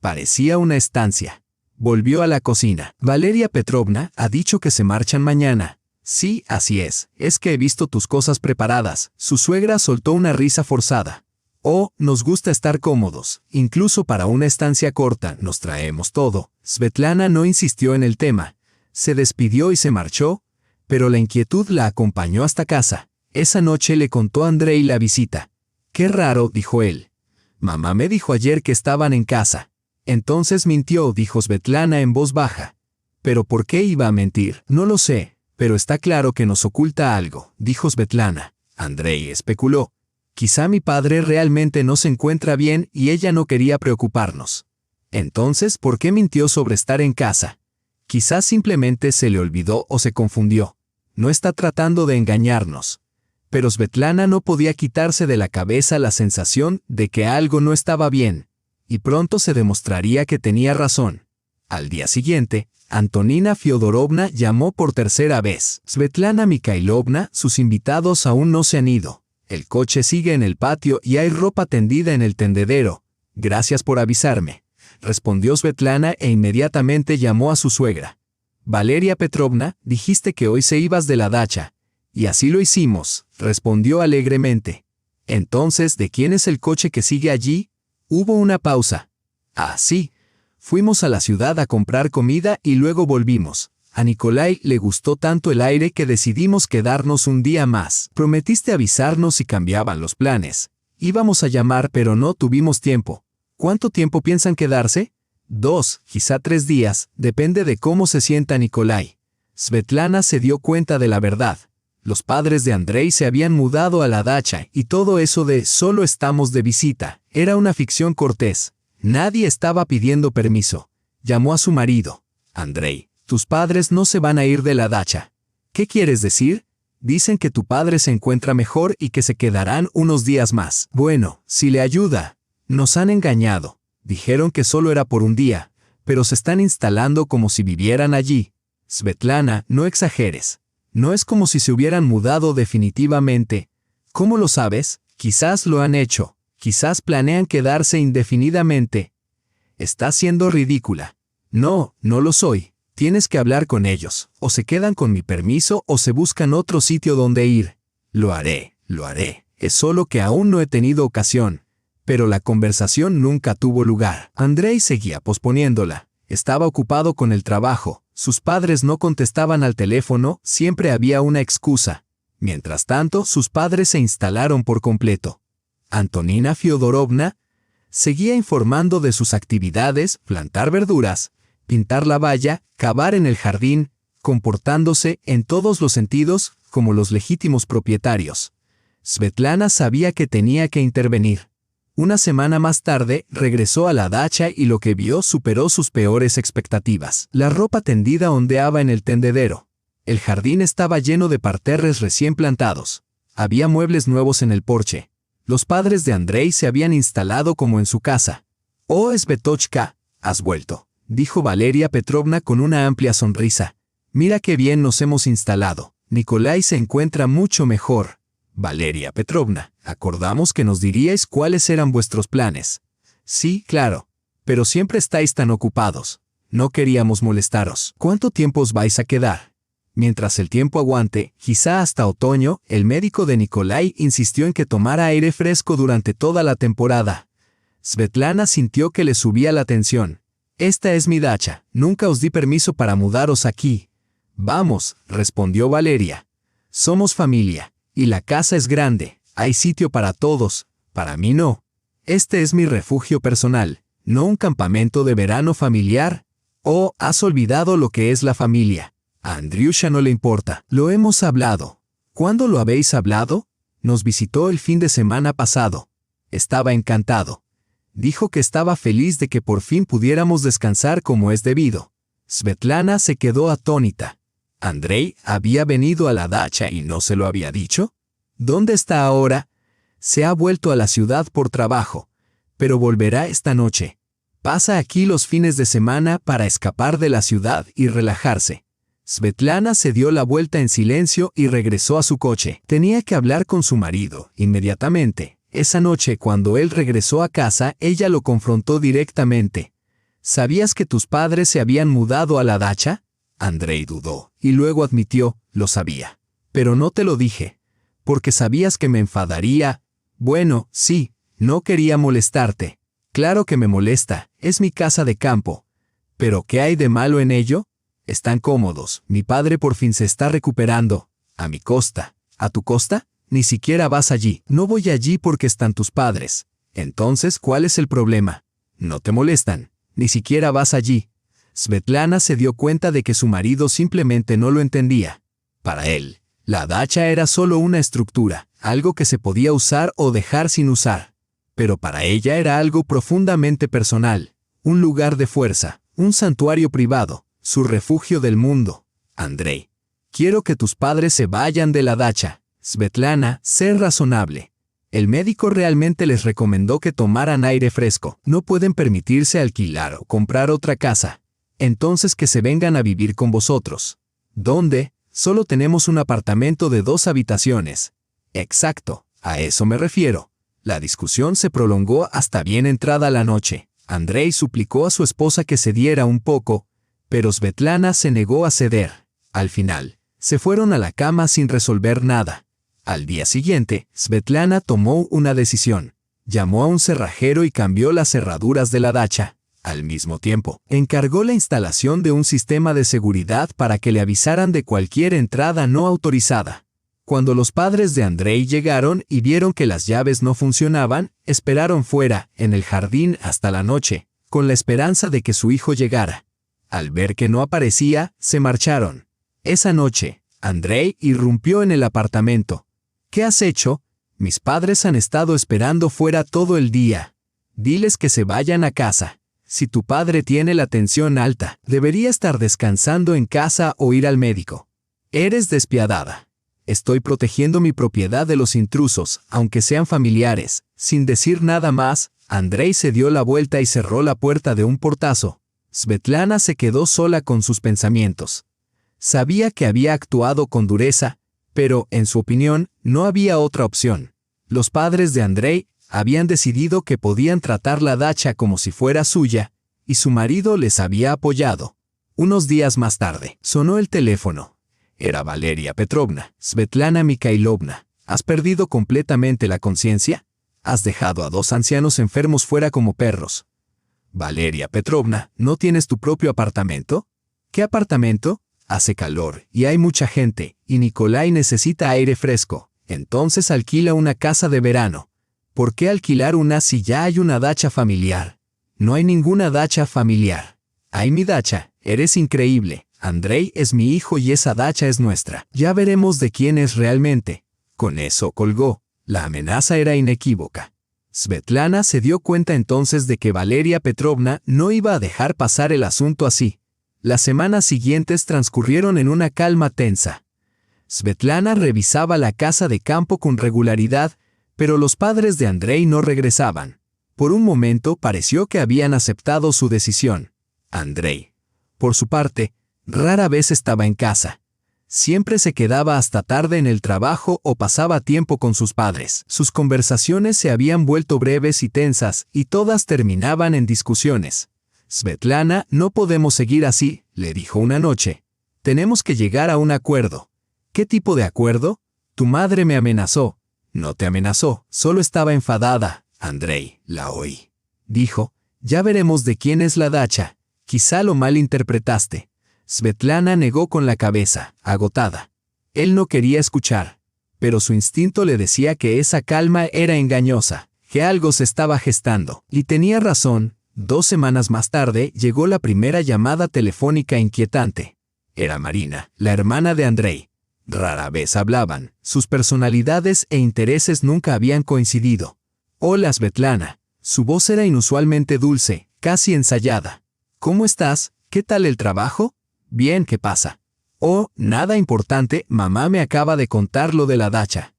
Parecía una estancia. Volvió a la cocina. «Valeria Petrovna ha dicho que se marchan mañana». «Sí, así es que he visto tus cosas preparadas». Su suegra soltó una risa forzada. «Oh, nos gusta estar cómodos. Incluso para una estancia corta, nos traemos todo». Svetlana no insistió en el tema. Se despidió y se marchó, pero la inquietud la acompañó hasta casa. Esa noche le contó a Andrei la visita. «Qué raro», dijo él. «Mamá me dijo ayer que estaban en casa». «Entonces mintió», dijo Svetlana en voz baja. «¿Pero por qué iba a mentir?» «No lo sé. Pero está claro que nos oculta algo», dijo Svetlana. Andrei especuló. «Quizá mi padre realmente no se encuentra bien y ella no quería preocuparnos». Entonces, ¿por qué mintió sobre estar en casa? Quizás simplemente se le olvidó o se confundió. No está tratando de engañarnos. Pero Svetlana no podía quitarse de la cabeza la sensación de que algo no estaba bien, y pronto se demostraría que tenía razón. Al día siguiente, Antonina Fyodorovna llamó por tercera vez. Svetlana Mikhailovna, sus invitados aún no se han ido. El coche sigue en el patio y hay ropa tendida en el tendedero. Gracias por avisarme, respondió Svetlana e inmediatamente llamó a su suegra. Valeria Petrovna, dijiste que hoy se ibas de la dacha. Y así lo hicimos, respondió alegremente. Entonces, ¿de quién es el coche que sigue allí? Hubo una pausa. Ah, sí. Fuimos a la ciudad a comprar comida y luego volvimos. A Nikolai le gustó tanto el aire que decidimos quedarnos un día más. Prometiste avisarnos si cambiaban los planes. Íbamos a llamar pero no tuvimos tiempo. ¿Cuánto tiempo piensan quedarse? 2, quizá 3 días, depende de cómo se sienta Nikolai. Svetlana se dio cuenta de la verdad. Los padres de Andrei se habían mudado a la dacha y todo eso de solo estamos de visita era una ficción cortés. Nadie estaba pidiendo permiso. Llamó a su marido. Andrei, tus padres no se van a ir de la dacha. ¿Qué quieres decir? Dicen que tu padre se encuentra mejor y que se quedarán unos días más. Bueno, si le ayuda. Nos han engañado. Dijeron que solo era por un día, pero se están instalando como si vivieran allí. Svetlana, no exageres. No es como si se hubieran mudado definitivamente. ¿Cómo lo sabes? Quizás lo han hecho. Quizás planean quedarse indefinidamente. Estás siendo ridícula. No, no lo soy. Tienes que hablar con ellos. O se quedan con mi permiso o se buscan otro sitio donde ir. Lo haré, lo haré. Es solo que aún no he tenido ocasión. Pero la conversación nunca tuvo lugar. Andrei seguía posponiéndola. Estaba ocupado con el trabajo. Sus padres no contestaban al teléfono, siempre había una excusa. Mientras tanto, sus padres se instalaron por completo. Antonina Fyodorovna seguía informando de sus actividades, plantar verduras, pintar la valla, cavar en el jardín, comportándose en todos los sentidos como los legítimos propietarios. Svetlana sabía que tenía que intervenir. Una semana más tarde, regresó a la dacha y lo que vio superó sus peores expectativas. La ropa tendida ondeaba en el tendedero. El jardín estaba lleno de parterres recién plantados. Había muebles nuevos en el porche. Los padres de Andrei se habían instalado como en su casa. «Oh, Svetochka, has vuelto», dijo Valeria Petrovna con una amplia sonrisa. «Mira qué bien nos hemos instalado. Nikolai se encuentra mucho mejor». Valeria Petrovna, acordamos que nos diríais cuáles eran vuestros planes. Sí, claro, pero siempre estáis tan ocupados. No queríamos molestaros. ¿Cuánto tiempo os vais a quedar? Mientras el tiempo aguante, quizá hasta otoño, el médico de Nikolai insistió en que tomara aire fresco durante toda la temporada. Svetlana sintió que le subía la tensión. Esta es mi dacha, nunca os di permiso para mudaros aquí. Vamos, respondió Valeria. Somos familia. Y la casa es grande, hay sitio para todos, para mí no. Este es mi refugio personal, no un campamento de verano familiar. Oh, has olvidado lo que es la familia. A Andriusha no le importa, lo hemos hablado. ¿Cuándo lo habéis hablado? Nos visitó el fin de semana pasado. Estaba encantado. Dijo que estaba feliz de que por fin pudiéramos descansar como es debido. Svetlana se quedó atónita. ¿Andrei había venido a la dacha y no se lo había dicho? ¿Dónde está ahora? Se ha vuelto a la ciudad por trabajo, pero volverá esta noche. Pasa aquí los fines de semana para escapar de la ciudad y relajarse. Svetlana se dio la vuelta en silencio y regresó a su coche. Tenía que hablar con su marido, inmediatamente. Esa noche, cuando él regresó a casa, ella lo confrontó directamente. ¿Sabías que tus padres se habían mudado a la dacha? Andrei dudó, y luego admitió, lo sabía. Pero no te lo dije, porque sabías que me enfadaría. Bueno, sí, no quería molestarte. Claro que me molesta, es mi casa de campo. ¿Pero qué hay de malo en ello? Están cómodos, mi padre por fin se está recuperando. A mi costa. ¿A tu costa? Ni siquiera vas allí. No voy allí porque están tus padres. Entonces, ¿cuál es el problema? No te molestan, ni siquiera vas allí. Svetlana se dio cuenta de que su marido simplemente no lo entendía. Para él, la dacha era solo una estructura, algo que se podía usar o dejar sin usar. Pero para ella era algo profundamente personal, un lugar de fuerza, un santuario privado, su refugio del mundo. Andrei, quiero que tus padres se vayan de la dacha. Svetlana, sé razonable. El médico realmente les recomendó que tomaran aire fresco. No pueden permitirse alquilar o comprar otra casa. Entonces que se vengan a vivir con vosotros. ¿Dónde? Solo tenemos un apartamento de 2 habitaciones. Exacto, a eso me refiero. La discusión se prolongó hasta bien entrada la noche. Andrei suplicó a su esposa que cediera un poco, pero Svetlana se negó a ceder. Al final, se fueron a la cama sin resolver nada. Al día siguiente, Svetlana tomó una decisión. Llamó a un cerrajero y cambió las cerraduras de la dacha. Al mismo tiempo, encargó la instalación de un sistema de seguridad para que le avisaran de cualquier entrada no autorizada. Cuando los padres de Andrei llegaron y vieron que las llaves no funcionaban, esperaron fuera, en el jardín hasta la noche, con la esperanza de que su hijo llegara. Al ver que no aparecía, se marcharon. Esa noche, Andrei irrumpió en el apartamento. ¿Qué has hecho? Mis padres han estado esperando fuera todo el día. Diles que se vayan a casa. Si tu padre tiene la tensión alta, debería estar descansando en casa o ir al médico. Eres despiadada. Estoy protegiendo mi propiedad de los intrusos, aunque sean familiares. Sin decir nada más, Andrei se dio la vuelta y cerró la puerta de un portazo. Svetlana se quedó sola con sus pensamientos. Sabía que había actuado con dureza, pero, en su opinión, no había otra opción. Los padres de Andrei habían decidido que podían tratar la dacha como si fuera suya, y su marido les había apoyado. Unos días más tarde, sonó el teléfono. Era Valeria Petrovna. Svetlana Mikhailovna, ¿has perdido completamente la conciencia? ¿Has dejado a 2 ancianos enfermos fuera como perros? Valeria Petrovna, ¿no tienes tu propio apartamento? ¿Qué apartamento? Hace calor, y hay mucha gente, y Nikolai necesita aire fresco. Entonces alquila una casa de verano. ¿Por qué alquilar una si ya hay una dacha familiar? No hay ninguna dacha familiar. Hay mi dacha, eres increíble. Andrei es mi hijo y esa dacha es nuestra. Ya veremos de quién es realmente. Con eso colgó. La amenaza era inequívoca. Svetlana se dio cuenta entonces de que Valeria Petrovna no iba a dejar pasar el asunto así. Las semanas siguientes transcurrieron en una calma tensa. Svetlana revisaba la casa de campo con regularidad, pero los padres de Andrei no regresaban. Por un momento pareció que habían aceptado su decisión. Andrei, por su parte, rara vez estaba en casa. Siempre se quedaba hasta tarde en el trabajo o pasaba tiempo con sus padres. Sus conversaciones se habían vuelto breves y tensas, y todas terminaban en discusiones. Svetlana, no podemos seguir así, le dijo una noche. Tenemos que llegar a un acuerdo. ¿Qué tipo de acuerdo? Tu madre me amenazó. No te amenazó, solo estaba enfadada. Andrei, la oí. Dijo, ya veremos de quién es la dacha. Quizá lo malinterpretaste. Svetlana negó con la cabeza, agotada. Él no quería escuchar, pero su instinto le decía que esa calma era engañosa, que algo se estaba gestando. Y tenía razón. 2 semanas más tarde llegó la primera llamada telefónica inquietante. Era Marina, la hermana de Andrei. Rara vez hablaban, sus personalidades e intereses nunca habían coincidido. Hola Svetlana. Su voz era inusualmente dulce, casi ensayada. ¿Cómo estás? ¿Qué tal el trabajo? Bien, ¿qué pasa? Oh, nada importante, mamá me acaba de contar lo de la dacha.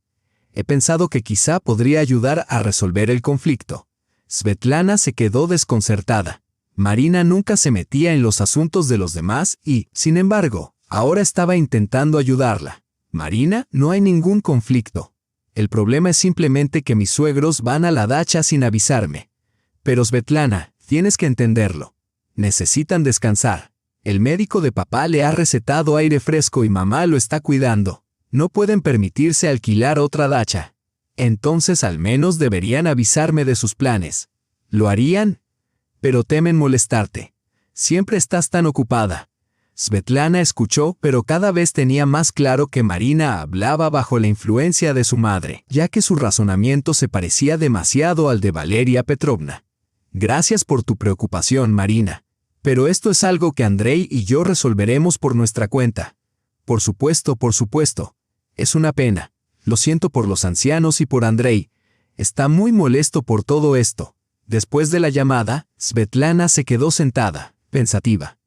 He pensado que quizá podría ayudar a resolver el conflicto. Svetlana se quedó desconcertada. Marina nunca se metía en los asuntos de los demás y, sin embargo, ahora estaba intentando ayudarla. Marina, no hay ningún conflicto. El problema es simplemente que mis suegros van a la dacha sin avisarme. Pero Svetlana, tienes que entenderlo. Necesitan descansar. El médico de papá le ha recetado aire fresco y mamá lo está cuidando. No pueden permitirse alquilar otra dacha. Entonces al menos deberían avisarme de sus planes. ¿Lo harían? Pero temen molestarte. Siempre estás tan ocupada. Svetlana escuchó, pero cada vez tenía más claro que Marina hablaba bajo la influencia de su madre, ya que su razonamiento se parecía demasiado al de Valeria Petrovna. Gracias por tu preocupación, Marina. Pero esto es algo que Andrei y yo resolveremos por nuestra cuenta. Por supuesto, por supuesto. Es una pena. Lo siento por los ancianos y por Andrei. Está muy molesto por todo esto. Después de la llamada, Svetlana se quedó sentada, pensativa.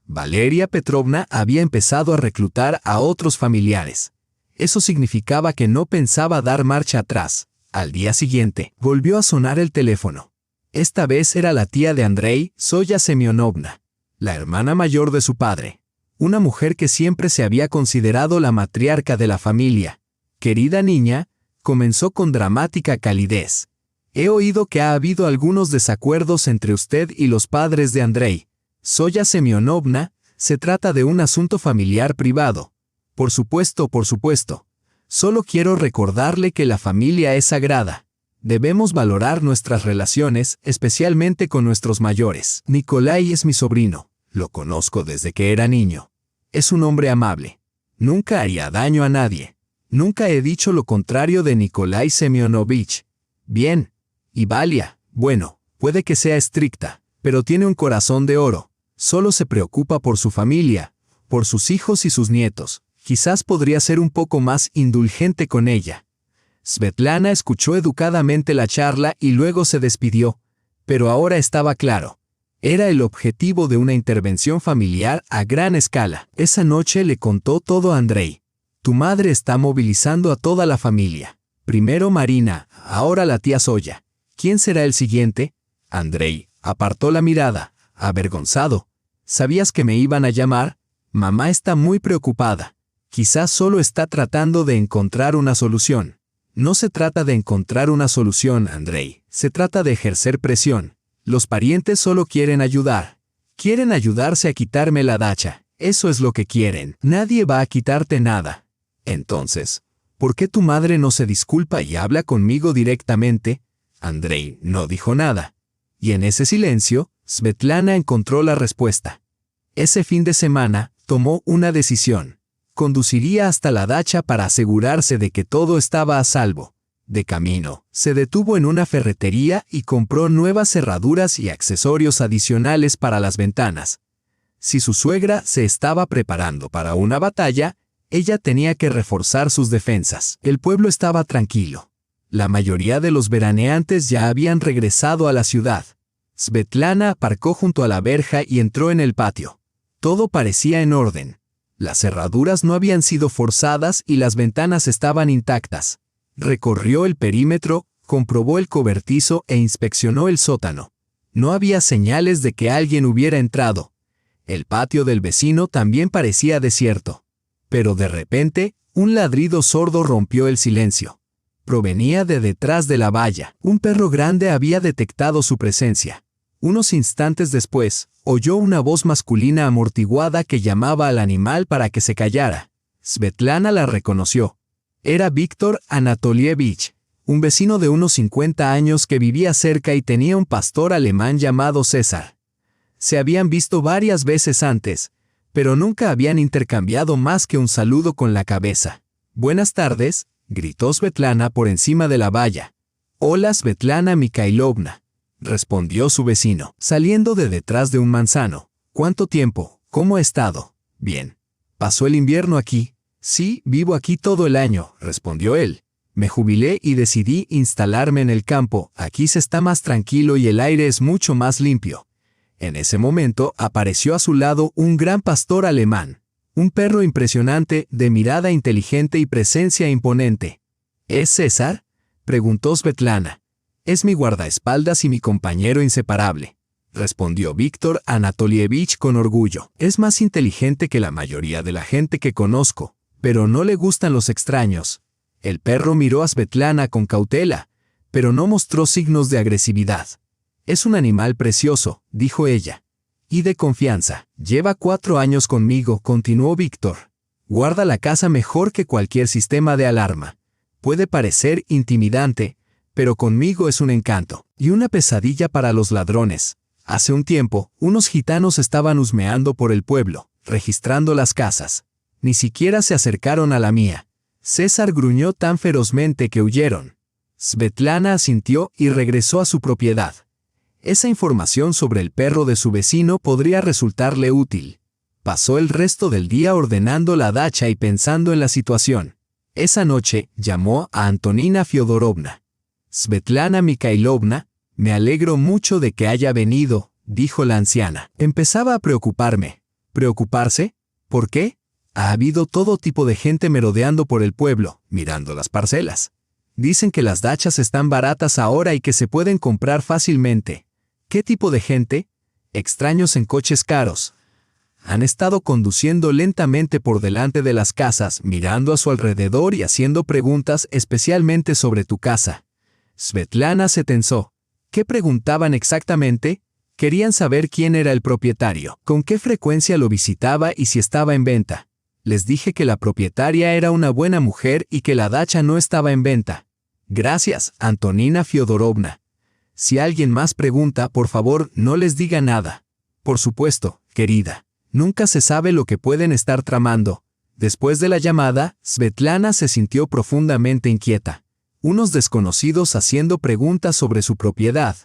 Valeria Petrovna había empezado a reclutar a otros familiares. Eso significaba que no pensaba dar marcha atrás. Al día siguiente, volvió a sonar el teléfono. Esta vez era la tía de Andrei, Zoya Semyonovna, la hermana mayor de su padre. Una mujer que siempre se había considerado la matriarca de la familia. «Querida niña», comenzó con dramática calidez. «He oído que ha habido algunos desacuerdos entre usted y los padres de Andrei. Zoya Semyonovna, se trata de un asunto familiar privado». Por supuesto. Solo quiero recordarle que la familia es sagrada. Debemos valorar nuestras relaciones, especialmente con nuestros mayores. Nikolai es mi sobrino. Lo conozco desde que era niño. Es un hombre amable. Nunca haría daño a nadie. Nunca he dicho lo contrario de Nikolai Semyonovich. Bien. Y Valia, bueno, puede que sea estricta, pero tiene un corazón de oro. Solo se preocupa por su familia, por sus hijos y sus nietos. Quizás podría ser un poco más indulgente con ella. Svetlana escuchó educadamente la charla y luego se despidió. Pero ahora estaba claro. Era el objetivo de una intervención familiar a gran escala. Esa noche le contó todo a Andrei. Tu madre está movilizando a toda la familia. Primero Marina, ahora la tía Zoya. ¿Quién será el siguiente? Andrei apartó la mirada, avergonzado. ¿Sabías que me iban a llamar? Mamá está muy preocupada. Quizás solo está tratando de encontrar una solución. No se trata de encontrar una solución, Andrei. Se trata de ejercer presión. Los parientes solo quieren ayudar. Quieren ayudarse a quitarme la dacha. Eso es lo que quieren. Nadie va a quitarte nada. Entonces, ¿por qué tu madre no se disculpa y habla conmigo directamente? Andrei no dijo nada. Y en ese silencio, Svetlana encontró la respuesta. Ese fin de semana, tomó una decisión. Conduciría hasta la dacha para asegurarse de que todo estaba a salvo. De camino, se detuvo en una ferretería y compró nuevas cerraduras y accesorios adicionales para las ventanas. Si su suegra se estaba preparando para una batalla, ella tenía que reforzar sus defensas. El pueblo estaba tranquilo. La mayoría de los veraneantes ya habían regresado a la ciudad. Svetlana aparcó junto a la verja y entró en el patio. Todo parecía en orden. Las cerraduras no habían sido forzadas y las ventanas estaban intactas. Recorrió el perímetro, comprobó el cobertizo e inspeccionó el sótano. No había señales de que alguien hubiera entrado. El patio del vecino también parecía desierto. Pero de repente, un ladrido sordo rompió el silencio. Provenía de detrás de la valla. Un perro grande había detectado su presencia. Unos instantes después, oyó una voz masculina amortiguada que llamaba al animal para que se callara. Svetlana la reconoció. Era Víctor Anatolievich, un vecino de unos 50 años que vivía cerca y tenía un pastor alemán llamado César. Se habían visto varias veces antes, pero nunca habían intercambiado más que un saludo con la cabeza. «Buenas tardes», gritó Svetlana por encima de la valla. «Hola Svetlana Mikhailovna», respondió su vecino, saliendo de detrás de un manzano. «¿Cuánto tiempo? ¿Cómo ha estado?» «Bien. ¿Pasó el invierno aquí?» «Sí, vivo aquí todo el año», respondió él. «Me jubilé y decidí instalarme en el campo. Aquí se está más tranquilo y el aire es mucho más limpio». En ese momento apareció a su lado un gran pastor alemán. Un perro impresionante, de mirada inteligente y presencia imponente. «¿Es César?», preguntó Svetlana. «Es mi guardaespaldas y mi compañero inseparable», respondió Víctor Anatolievich con orgullo. «Es más inteligente que la mayoría de la gente que conozco, pero no le gustan los extraños». El perro miró a Svetlana con cautela, pero no mostró signos de agresividad. «Es un animal precioso», dijo ella. «Y de confianza. Lleva 4 años conmigo», continuó Víctor. «Guarda la casa mejor que cualquier sistema de alarma. Puede parecer intimidante, pero conmigo es un encanto y una pesadilla para los ladrones». Hace un tiempo, unos gitanos estaban husmeando por el pueblo, registrando las casas. Ni siquiera se acercaron a la mía. César gruñó tan ferozmente que huyeron. Svetlana asintió y regresó a su propiedad. Esa información sobre el perro de su vecino podría resultarle útil. Pasó el resto del día ordenando la dacha y pensando en la situación. Esa noche llamó a Antonina Fyodorovna. «Svetlana Mikhailovna», Me alegro mucho de que haya venido, dijo la anciana. Empezaba a preocuparme. ¿Preocuparse? ¿Por qué? Ha habido todo tipo de gente merodeando por el pueblo, mirando las parcelas. Dicen que las dachas están baratas ahora y que se pueden comprar fácilmente. ¿Qué tipo de gente? Extraños en coches caros. Han estado conduciendo lentamente por delante de las casas, mirando a su alrededor y haciendo preguntas especialmente sobre tu casa. Svetlana se tensó. ¿Qué preguntaban exactamente? Querían saber quién era el propietario, con qué frecuencia lo visitaba y si estaba en venta. Les dije que la propietaria era una buena mujer y que la dacha no estaba en venta. Gracias, Antonina Fyodorovna. Si alguien más pregunta, por favor, no les diga nada. Por supuesto, querida. Nunca se sabe lo que pueden estar tramando. Después de la llamada, Svetlana se sintió profundamente inquieta. Unos desconocidos haciendo preguntas sobre su propiedad.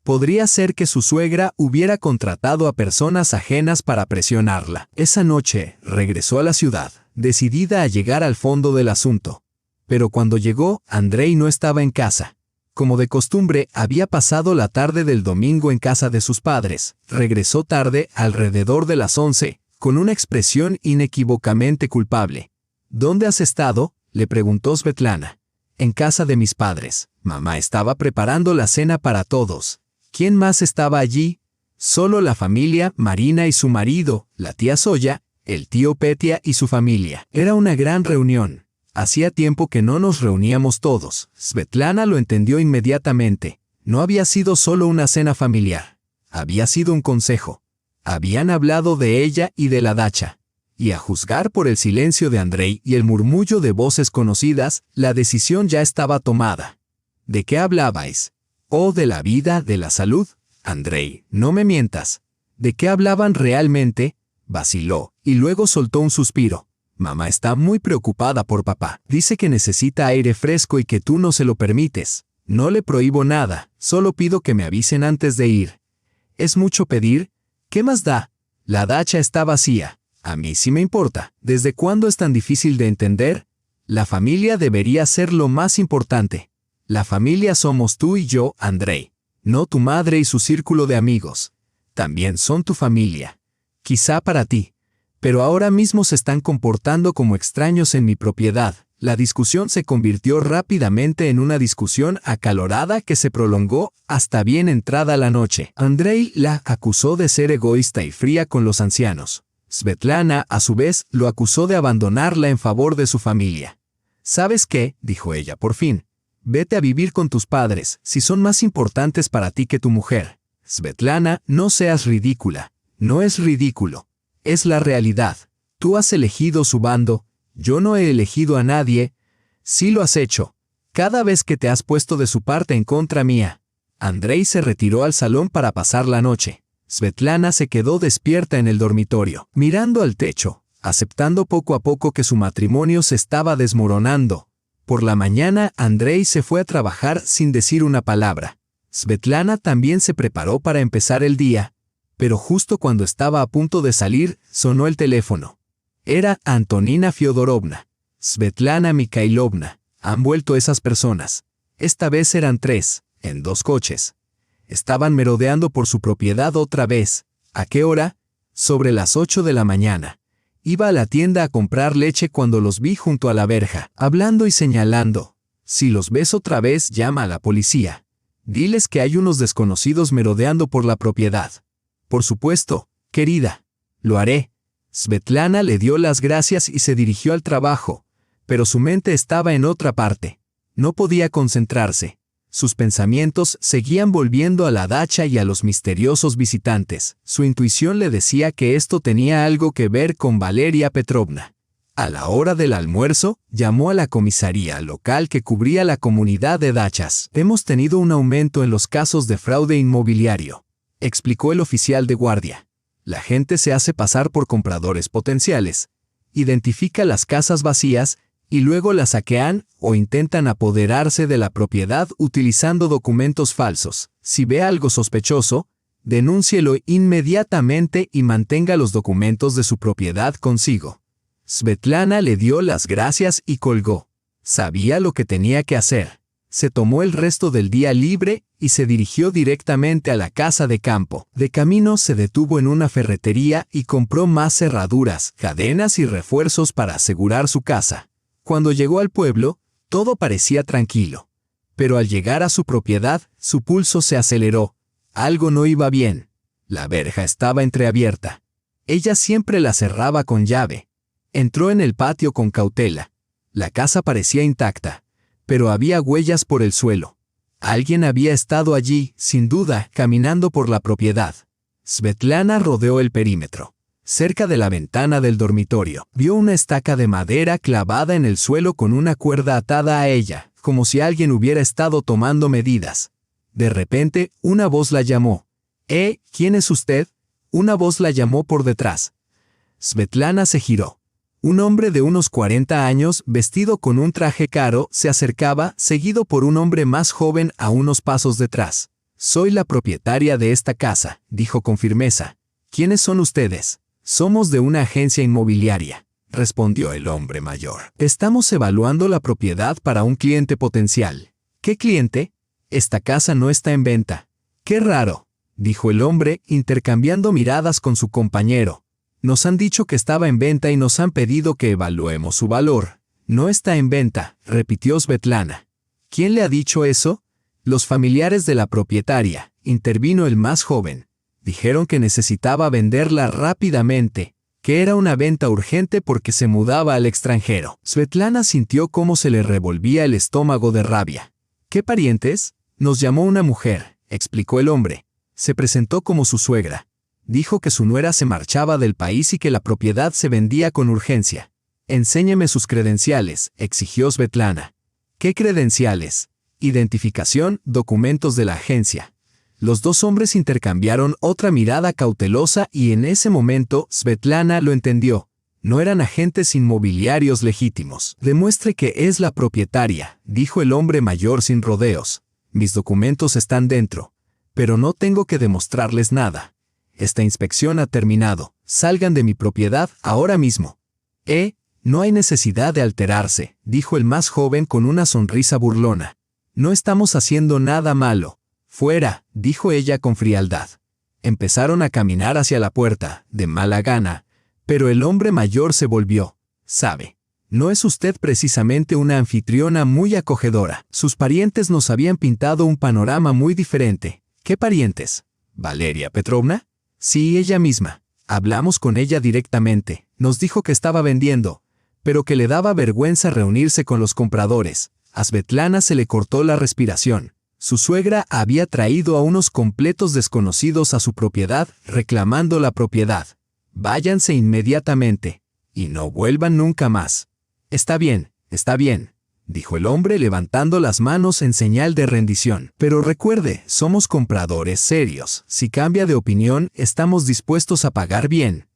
Podría ser que su suegra hubiera contratado a personas ajenas para presionarla. Esa noche, regresó a la ciudad, decidida a llegar al fondo del asunto. Pero cuando llegó, Andrei no estaba en casa. Como de costumbre, había pasado la tarde del domingo en casa de sus padres. Regresó tarde, alrededor de las 11, con una expresión inequívocamente culpable. ¿Dónde has estado?, le preguntó Svetlana. En casa de mis padres. Mamá estaba preparando la cena para todos. ¿Quién más estaba allí? Solo la familia, Marina y su marido, la tía Zoya, el tío Petya y su familia. Era una gran reunión. Hacía tiempo que no nos reuníamos todos. Svetlana lo entendió inmediatamente. No había sido solo una cena familiar. Había sido un consejo. Habían hablado de ella y de la dacha. Y a juzgar por el silencio de Andrei y el murmullo de voces conocidas, la decisión ya estaba tomada. ¿De qué hablabais? ¿O de la vida, de la salud? Andrei, no me mientas. ¿De qué hablaban realmente? Vaciló, y luego soltó un suspiro. Mamá está muy preocupada por papá. Dice que necesita aire fresco y que tú no se lo permites. No le prohíbo nada, solo pido que me avisen antes de ir. ¿Es mucho pedir? ¿Qué más da? La dacha está vacía. A mí sí me importa. ¿Desde cuándo es tan difícil de entender? La familia debería ser lo más importante. La familia somos tú y yo, Andrei. No tu madre y su círculo de amigos. También son tu familia. Quizá para ti. Pero ahora mismo se están comportando como extraños en mi propiedad. La discusión se convirtió rápidamente en una discusión acalorada que se prolongó hasta bien entrada la noche. Andrei la acusó de ser egoísta y fría con los ancianos. Svetlana, a su vez, lo acusó de abandonarla en favor de su familia. ¿Sabes qué?, dijo ella por fin. Vete a vivir con tus padres, si son más importantes para ti que tu mujer. Svetlana, no seas ridícula. No es ridículo. Es la realidad. Tú has elegido su bando. Yo no he elegido a nadie. Sí lo has hecho. Cada vez que te has puesto de su parte en contra mía. Andrei se retiró al salón para pasar la noche. Svetlana se quedó despierta en el dormitorio, mirando al techo, aceptando poco a poco que su matrimonio se estaba desmoronando. Por la mañana, Andrei se fue a trabajar sin decir una palabra. Svetlana también se preparó para empezar el día, pero justo cuando estaba a punto de salir, sonó el teléfono. Era Antonina Fyodorovna. Svetlana Mikhailovna. Han vuelto esas personas. Esta vez eran 3, en 2 coches. Estaban merodeando por su propiedad otra vez. ¿A qué hora? Sobre las 8 de la mañana. Iba a la tienda a comprar leche cuando los vi junto a la verja, hablando y señalando. Si los ves otra vez, llama a la policía. Diles que hay unos desconocidos merodeando por la propiedad. Por supuesto, querida. Lo haré. Svetlana le dio las gracias y se dirigió al trabajo, pero su mente estaba en otra parte. No podía concentrarse. Sus pensamientos seguían volviendo a la dacha y a los misteriosos visitantes. Su intuición le decía que esto tenía algo que ver con Valeria Petrovna. A la hora del almuerzo, llamó a la comisaría local que cubría la comunidad de dachas. Hemos tenido un aumento en los casos de fraude inmobiliario, explicó el oficial de guardia. La gente se hace pasar por compradores potenciales, identifica las casas vacías y luego las saquean o intentan apoderarse de la propiedad utilizando documentos falsos. Si ve algo sospechoso, denúncielo inmediatamente y mantenga los documentos de su propiedad consigo. Svetlana le dio las gracias y colgó. Sabía lo que tenía que hacer. Se tomó el resto del día libre y se dirigió directamente a la casa de campo. De camino se detuvo en una ferretería y compró más cerraduras, cadenas y refuerzos para asegurar su casa. Cuando llegó al pueblo, todo parecía tranquilo. Pero al llegar a su propiedad, su pulso se aceleró. Algo no iba bien. La verja estaba entreabierta. Ella siempre la cerraba con llave. Entró en el patio con cautela. La casa parecía intacta, pero había huellas por el suelo. Alguien había estado allí, sin duda, caminando por la propiedad. Svetlana rodeó el perímetro. Cerca de la ventana del dormitorio, vio una estaca de madera clavada en el suelo con una cuerda atada a ella, como si alguien hubiera estado tomando medidas. De repente, una voz la llamó. ¿Quién es usted? Una voz la llamó por detrás. Svetlana se giró. Un hombre de unos 40 años, vestido con un traje caro, se acercaba, seguido por un hombre más joven a unos pasos detrás. «Soy la propietaria de esta casa», dijo con firmeza. «¿Quiénes son ustedes?» «Somos de una agencia inmobiliaria», respondió el hombre mayor. «Estamos evaluando la propiedad para un cliente potencial». «¿Qué cliente?» «Esta casa no está en venta». «Qué raro», dijo el hombre, intercambiando miradas con su compañero. «Nos han dicho que estaba en venta y nos han pedido que evaluemos su valor». «No está en venta», repitió Svetlana. «¿Quién le ha dicho eso?» «Los familiares de la propietaria», intervino el más joven. «Dijeron que necesitaba venderla rápidamente, que era una venta urgente porque se mudaba al extranjero». Svetlana sintió cómo se le revolvía el estómago de rabia. «¿Qué parientes?» «Nos llamó una mujer», explicó el hombre. Se presentó como su suegra. Dijo que su nuera se marchaba del país y que la propiedad se vendía con urgencia. «Enséñeme sus credenciales», exigió Svetlana. «¿Qué credenciales?» «Identificación, documentos de la agencia». Los dos hombres intercambiaron otra mirada cautelosa y en ese momento Svetlana lo entendió. No eran agentes inmobiliarios legítimos. «Demuestre que es la propietaria», dijo el hombre mayor sin rodeos. «Mis documentos están dentro, pero no tengo que demostrarles nada. Esta inspección ha terminado. Salgan de mi propiedad ahora mismo». No hay necesidad de alterarse», dijo el más joven con una sonrisa burlona. «No estamos haciendo nada malo». «Fuera», dijo ella con frialdad. Empezaron a caminar hacia la puerta, de mala gana, pero el hombre mayor se volvió. «Sabe, no es usted precisamente una anfitriona muy acogedora. Sus parientes nos habían pintado un panorama muy diferente». «¿Qué parientes?» «¿Valeria Petrovna?» «Sí, ella misma. Hablamos con ella directamente. Nos dijo que estaba vendiendo, pero que le daba vergüenza reunirse con los compradores». A Svetlana se le cortó la respiración. Su suegra había traído a unos completos desconocidos a su propiedad reclamando la propiedad. «Váyanse inmediatamente y no vuelvan nunca más». Está bien», dijo el hombre levantando las manos en señal de rendición. «Pero recuerde, somos compradores serios. Si cambia de opinión, estamos dispuestos a pagar bien».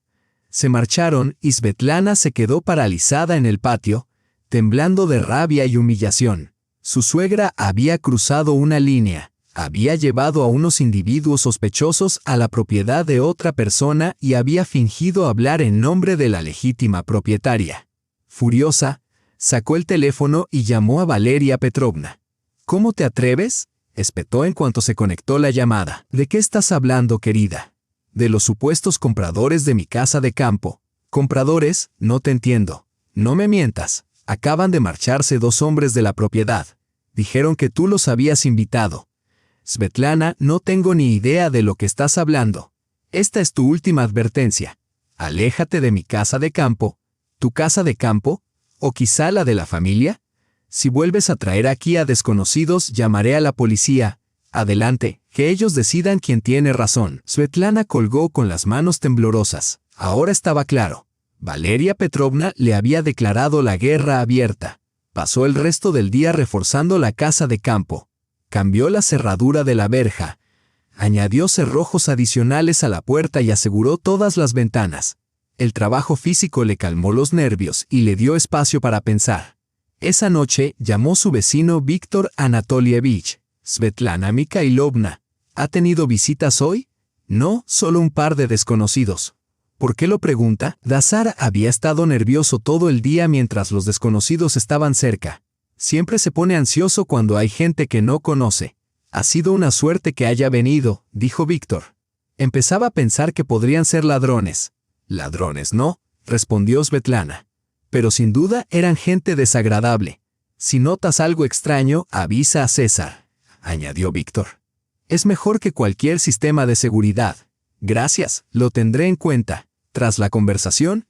Se marcharon y Svetlana se quedó paralizada en el patio, temblando de rabia y humillación. Su suegra había cruzado una línea, había llevado a unos individuos sospechosos a la propiedad de otra persona y había fingido hablar en nombre de la legítima propietaria. Furiosa, sacó el teléfono y llamó a Valeria Petrovna. «¿Cómo te atreves?», espetó en cuanto se conectó la llamada. «¿De qué estás hablando, querida?» «De los supuestos compradores de mi casa de campo». «¿Compradores? No te entiendo». «No me mientas. Acaban de marcharse 2 hombres de la propiedad. Dijeron que tú los habías invitado». «Svetlana, no tengo ni idea de lo que estás hablando. Esta es tu última advertencia. Aléjate de mi casa de campo». «¿Tu casa de campo? ¿O quizá la de la familia? Si vuelves a traer aquí a desconocidos, llamaré a la policía. Adelante, que ellos decidan quién tiene razón». Svetlana colgó con las manos temblorosas. Ahora estaba claro. Valeria Petrovna le había declarado la guerra abierta. Pasó el resto del día reforzando la casa de campo. Cambió la cerradura de la verja. Añadió cerrojos adicionales a la puerta y aseguró todas las ventanas. El trabajo físico le calmó los nervios y le dio espacio para pensar. Esa noche llamó su vecino Víctor Anatolievich. «Svetlana Mikhailovna, ¿ha tenido visitas hoy?» «No, solo un par de desconocidos». «¿Por qué lo pregunta?» Dazar había estado nervioso todo el día mientras los desconocidos estaban cerca. Siempre se pone ansioso cuando hay gente que no conoce. Ha sido una suerte que haya venido, dijo Víctor. Empezaba a pensar que podrían ser ladrones. Ladrones no, respondió Svetlana. Pero sin duda eran gente desagradable. Si notas algo extraño, avisa a César, añadió Víctor. Es mejor que cualquier sistema de seguridad. Gracias, lo tendré en cuenta. Tras la conversación,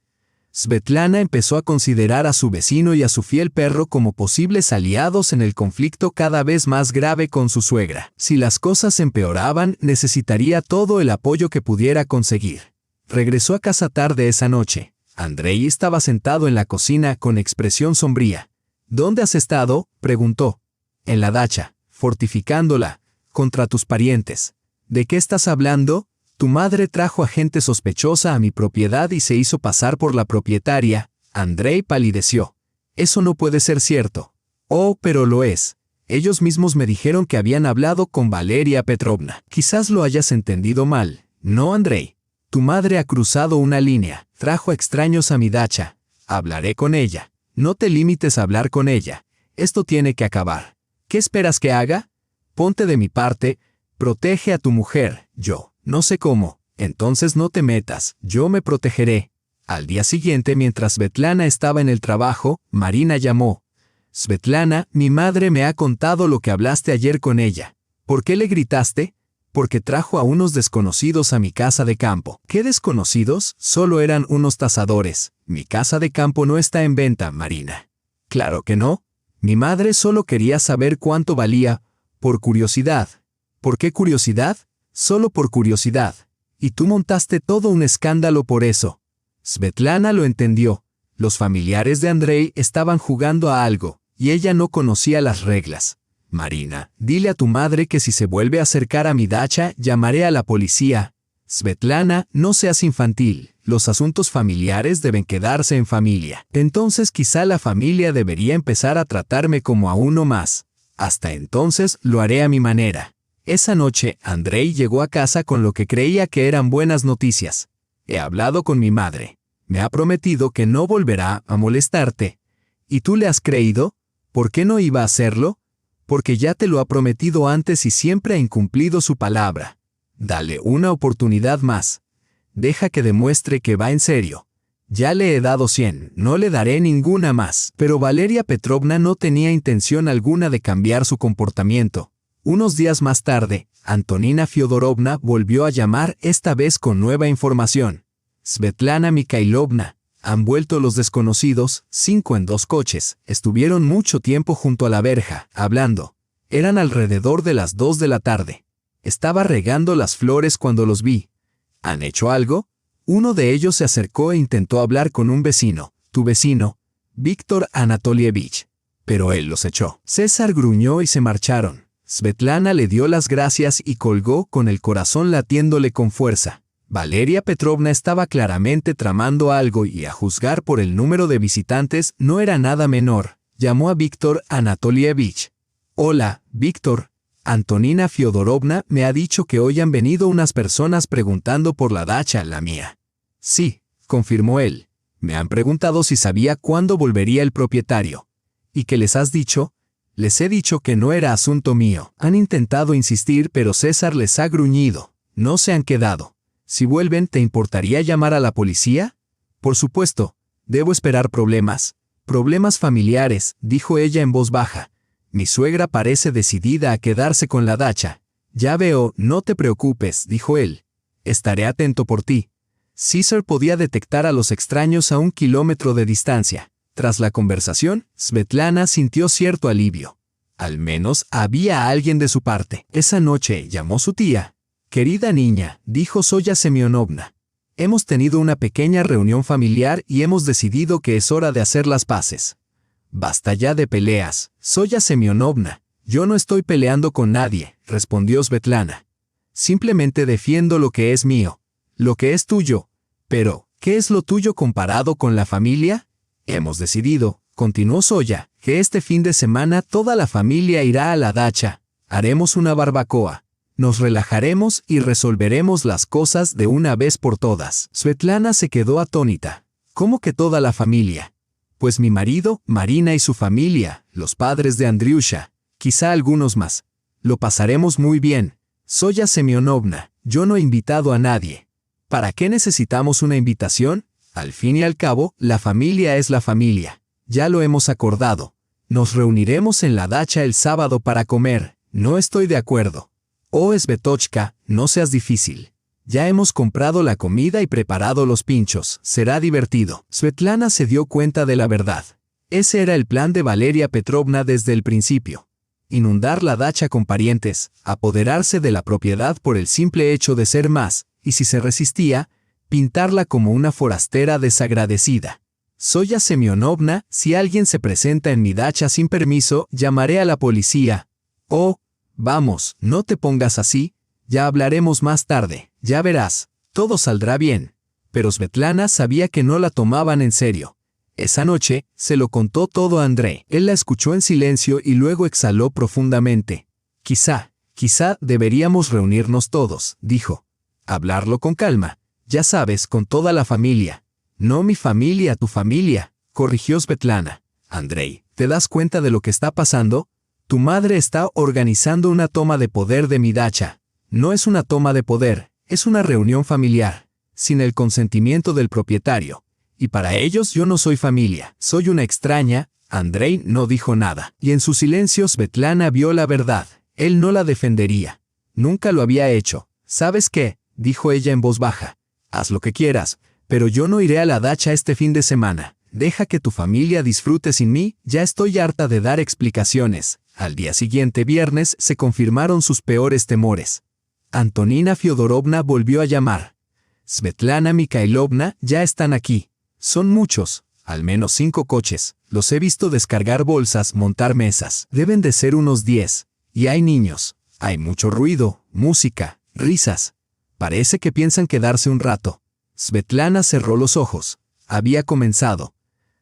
Svetlana empezó a considerar a su vecino y a su fiel perro como posibles aliados en el conflicto cada vez más grave con su suegra. Si las cosas empeoraban, necesitaría todo el apoyo que pudiera conseguir. Regresó a casa tarde esa noche. Andrei estaba sentado en la cocina con expresión sombría. ¿Dónde has estado?, preguntó. En la dacha, fortificándola, contra tus parientes. ¿De qué estás hablando? Tu madre trajo a gente sospechosa a mi propiedad y se hizo pasar por la propietaria. Andrei palideció. Eso no puede ser cierto. Oh, pero lo es. Ellos mismos me dijeron que habían hablado con Valeria Petrovna. Quizás lo hayas entendido mal. No, Andrei. Tu madre ha cruzado una línea. Trajo extraños a mi dacha. Hablaré con ella. No te limites a hablar con ella. Esto tiene que acabar. ¿Qué esperas que haga? Ponte de mi parte. Protege a tu mujer. Yo. No sé cómo. Entonces no te metas. Yo me protegeré. Al día siguiente, mientras Svetlana estaba en el trabajo, Marina llamó. Svetlana, mi madre me ha contado lo que hablaste ayer con ella. ¿Por qué le gritaste? Porque trajo a unos desconocidos a mi casa de campo. ¿Qué desconocidos? Solo eran unos tasadores. Mi casa de campo no está en venta, Marina. Claro que no. Mi madre solo quería saber cuánto valía, por curiosidad. ¿Por qué curiosidad? Solo por curiosidad. Y tú montaste todo un escándalo por eso. Svetlana lo entendió. Los familiares de Andrei estaban jugando a algo, y ella no conocía las reglas. Marina, dile a tu madre que si se vuelve a acercar a mi dacha, llamaré a la policía. Svetlana, no seas infantil. Los asuntos familiares deben quedarse en familia. Entonces quizá la familia debería empezar a tratarme como a uno más. Hasta entonces lo haré a mi manera. Esa noche, Andrei llegó a casa con lo que creía que eran buenas noticias. He hablado con mi madre. Me ha prometido que no volverá a molestarte. ¿Y tú le has creído? ¿Por qué no iba a hacerlo? Porque ya te lo ha prometido antes y siempre ha incumplido su palabra. Dale una oportunidad más. Deja que demuestre que va en serio. Ya le he dado 100, no le daré ninguna más. Pero Valeria Petrovna no tenía intención alguna de cambiar su comportamiento. Unos días más tarde, Antonina Fyodorovna volvió a llamar, esta vez con nueva información. Svetlana Mikhailovna, han vuelto los desconocidos, 5 en 2 coches, estuvieron mucho tiempo junto a la verja, hablando. Eran alrededor de las 2 de la tarde. Estaba regando las flores cuando los vi. ¿Han hecho algo? Uno de ellos se acercó e intentó hablar con un vecino, tu vecino, Víctor Anatolievich. Pero él los echó. César gruñó y se marcharon. Svetlana le dio las gracias y colgó con el corazón latiéndole con fuerza. Valeria Petrovna estaba claramente tramando algo y, a juzgar por el número de visitantes, no era nada menor. Llamó a Víctor Anatolievich. Hola, Víctor. Antonina Fyodorovna me ha dicho que hoy han venido unas personas preguntando por la dacha, la mía. Sí, confirmó él. Me han preguntado si sabía cuándo volvería el propietario. ¿Y qué les has dicho? Les he dicho que no era asunto mío. Han intentado insistir, pero César les ha gruñido. No se han quedado. Si vuelven, ¿te importaría llamar a la policía? Por supuesto. Debo esperar problemas. Problemas familiares, dijo ella en voz baja. Mi suegra parece decidida a quedarse con la dacha. Ya veo, no te preocupes, dijo él. Estaré atento por ti. César podía detectar a los extraños a 1 kilómetro de distancia. Tras la conversación, Svetlana sintió cierto alivio. Al menos había alguien de su parte. Esa noche llamó su tía. Querida niña, dijo Zoya Semyonovna. Hemos tenido una pequeña reunión familiar y hemos decidido que es hora de hacer las paces. Basta ya de peleas, Zoya Semyonovna. Yo no estoy peleando con nadie, respondió Svetlana. Simplemente defiendo lo que es mío, lo que es tuyo. Pero, ¿qué es lo tuyo comparado con la familia? Hemos decidido, continuó Zoya, que este fin de semana toda la familia irá a la dacha. Haremos una barbacoa. Nos relajaremos y resolveremos las cosas de una vez por todas. Svetlana se quedó atónita. ¿Cómo que toda la familia? Pues mi marido, Marina y su familia, los padres de Andriusha, quizá algunos más. Lo pasaremos muy bien. Zoya Semyonovna, yo no he invitado a nadie. ¿Para qué necesitamos una invitación? Al fin y al cabo, la familia es la familia. Ya lo hemos acordado. Nos reuniremos en la dacha el sábado para comer. No estoy de acuerdo. Oh, Svetochka, no seas difícil. Ya hemos comprado la comida y preparado los pinchos. Será divertido. Svetlana se dio cuenta de la verdad. Ese era el plan de Valeria Petrovna desde el principio. Inundar la dacha con parientes, apoderarse de la propiedad por el simple hecho de ser más, y si se resistía, pintarla como una forastera desagradecida. Zoya Semyonovna, si alguien se presenta en mi dacha sin permiso, llamaré a la policía. Oh, vamos, no te pongas así, ya hablaremos más tarde, ya verás, todo saldrá bien. Pero Svetlana sabía que no la tomaban en serio. Esa noche, se lo contó todo a Andrei. Él la escuchó en silencio y luego exhaló profundamente. Quizá deberíamos reunirnos todos, dijo. Hablarlo con calma, ya sabes, con toda la familia. No mi familia, tu familia, corrigió Svetlana. Andrei, ¿te das cuenta de lo que está pasando? Tu madre está organizando una toma de poder de mi dacha. No es una toma de poder, es una reunión familiar, sin el consentimiento del propietario. Y para ellos yo no soy familia, soy una extraña. Andrei no dijo nada. Y en su silencio Svetlana vio la verdad. Él no la defendería. Nunca lo había hecho. ¿Sabes qué?, dijo ella en voz baja. Haz lo que quieras, pero yo no iré a la dacha este fin de semana. Deja que tu familia disfrute sin mí, ya estoy harta de dar explicaciones. Al día siguiente, viernes, se confirmaron sus peores temores. Antonina Fyodorovna volvió a llamar. Svetlana Mikhailovna, ya están aquí. Son muchos, al menos 5 coches. Los he visto descargar bolsas, montar mesas. Deben de ser unos 10. Y hay niños. Hay mucho ruido, música, risas. Parece que piensan quedarse un rato. Svetlana cerró los ojos. Había comenzado.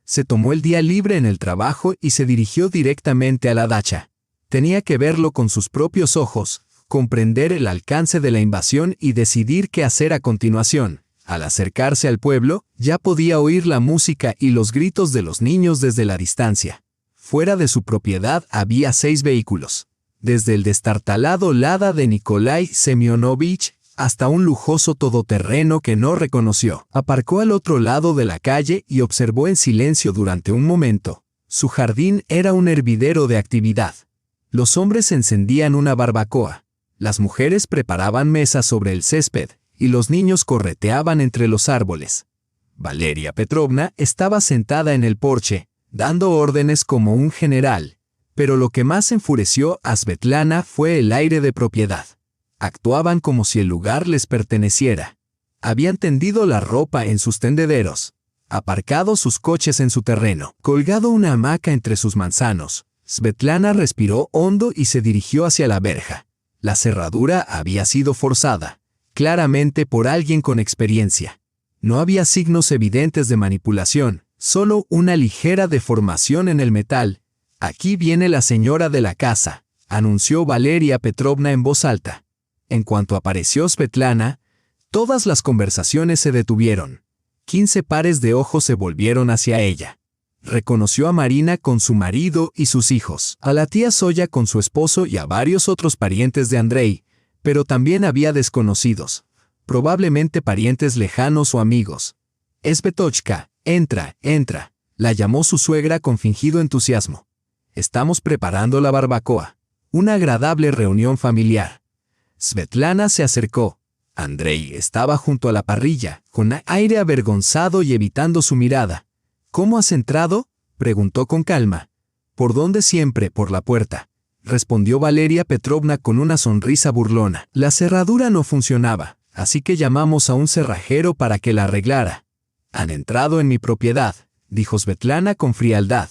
Se tomó el día libre en el trabajo y se dirigió directamente a la dacha. Tenía que verlo con sus propios ojos, comprender el alcance de la invasión y decidir qué hacer a continuación. Al acercarse al pueblo, ya podía oír la música y los gritos de los niños desde la distancia. Fuera de su propiedad había 6 vehículos. Desde el destartalado Lada de Nikolai Semyonovich hasta un lujoso todoterreno que no reconoció. Aparcó al otro lado de la calle y observó en silencio durante un momento. Su jardín era un hervidero de actividad. Los hombres encendían una barbacoa. Las mujeres preparaban mesas sobre el césped y los niños correteaban entre los árboles. Valeria Petrovna estaba sentada en el porche, dando órdenes como un general. Pero lo que más enfureció a Svetlana fue el aire de propiedad. Actuaban como si el lugar les perteneciera. Habían tendido la ropa en sus tendederos, aparcado sus coches en su terreno, colgado una hamaca entre sus manzanos. Svetlana respiró hondo y se dirigió hacia la verja. La cerradura había sido forzada, claramente por alguien con experiencia. No había signos evidentes de manipulación, solo una ligera deformación en el metal. «Aquí viene la señora de la casa», anunció Valeria Petrovna en voz alta. En cuanto apareció Svetlana, todas las conversaciones se detuvieron. 15 pares de ojos se volvieron hacia ella. Reconoció a Marina con su marido y sus hijos, a la tía Zoya con su esposo y a varios otros parientes de Andrei, pero también había desconocidos, probablemente parientes lejanos o amigos. «Svetochka, entra, entra», la llamó su suegra con fingido entusiasmo. «Estamos preparando la barbacoa, una agradable reunión familiar». Svetlana se acercó. Andrei estaba junto a la parrilla, con aire avergonzado y evitando su mirada. «¿Cómo has entrado?», preguntó con calma. «¿Por dónde siempre? Por la puerta», respondió Valeria Petrovna con una sonrisa burlona. «La cerradura no funcionaba, así que llamamos a un cerrajero para que la arreglara». «Han entrado en mi propiedad», dijo Svetlana con frialdad.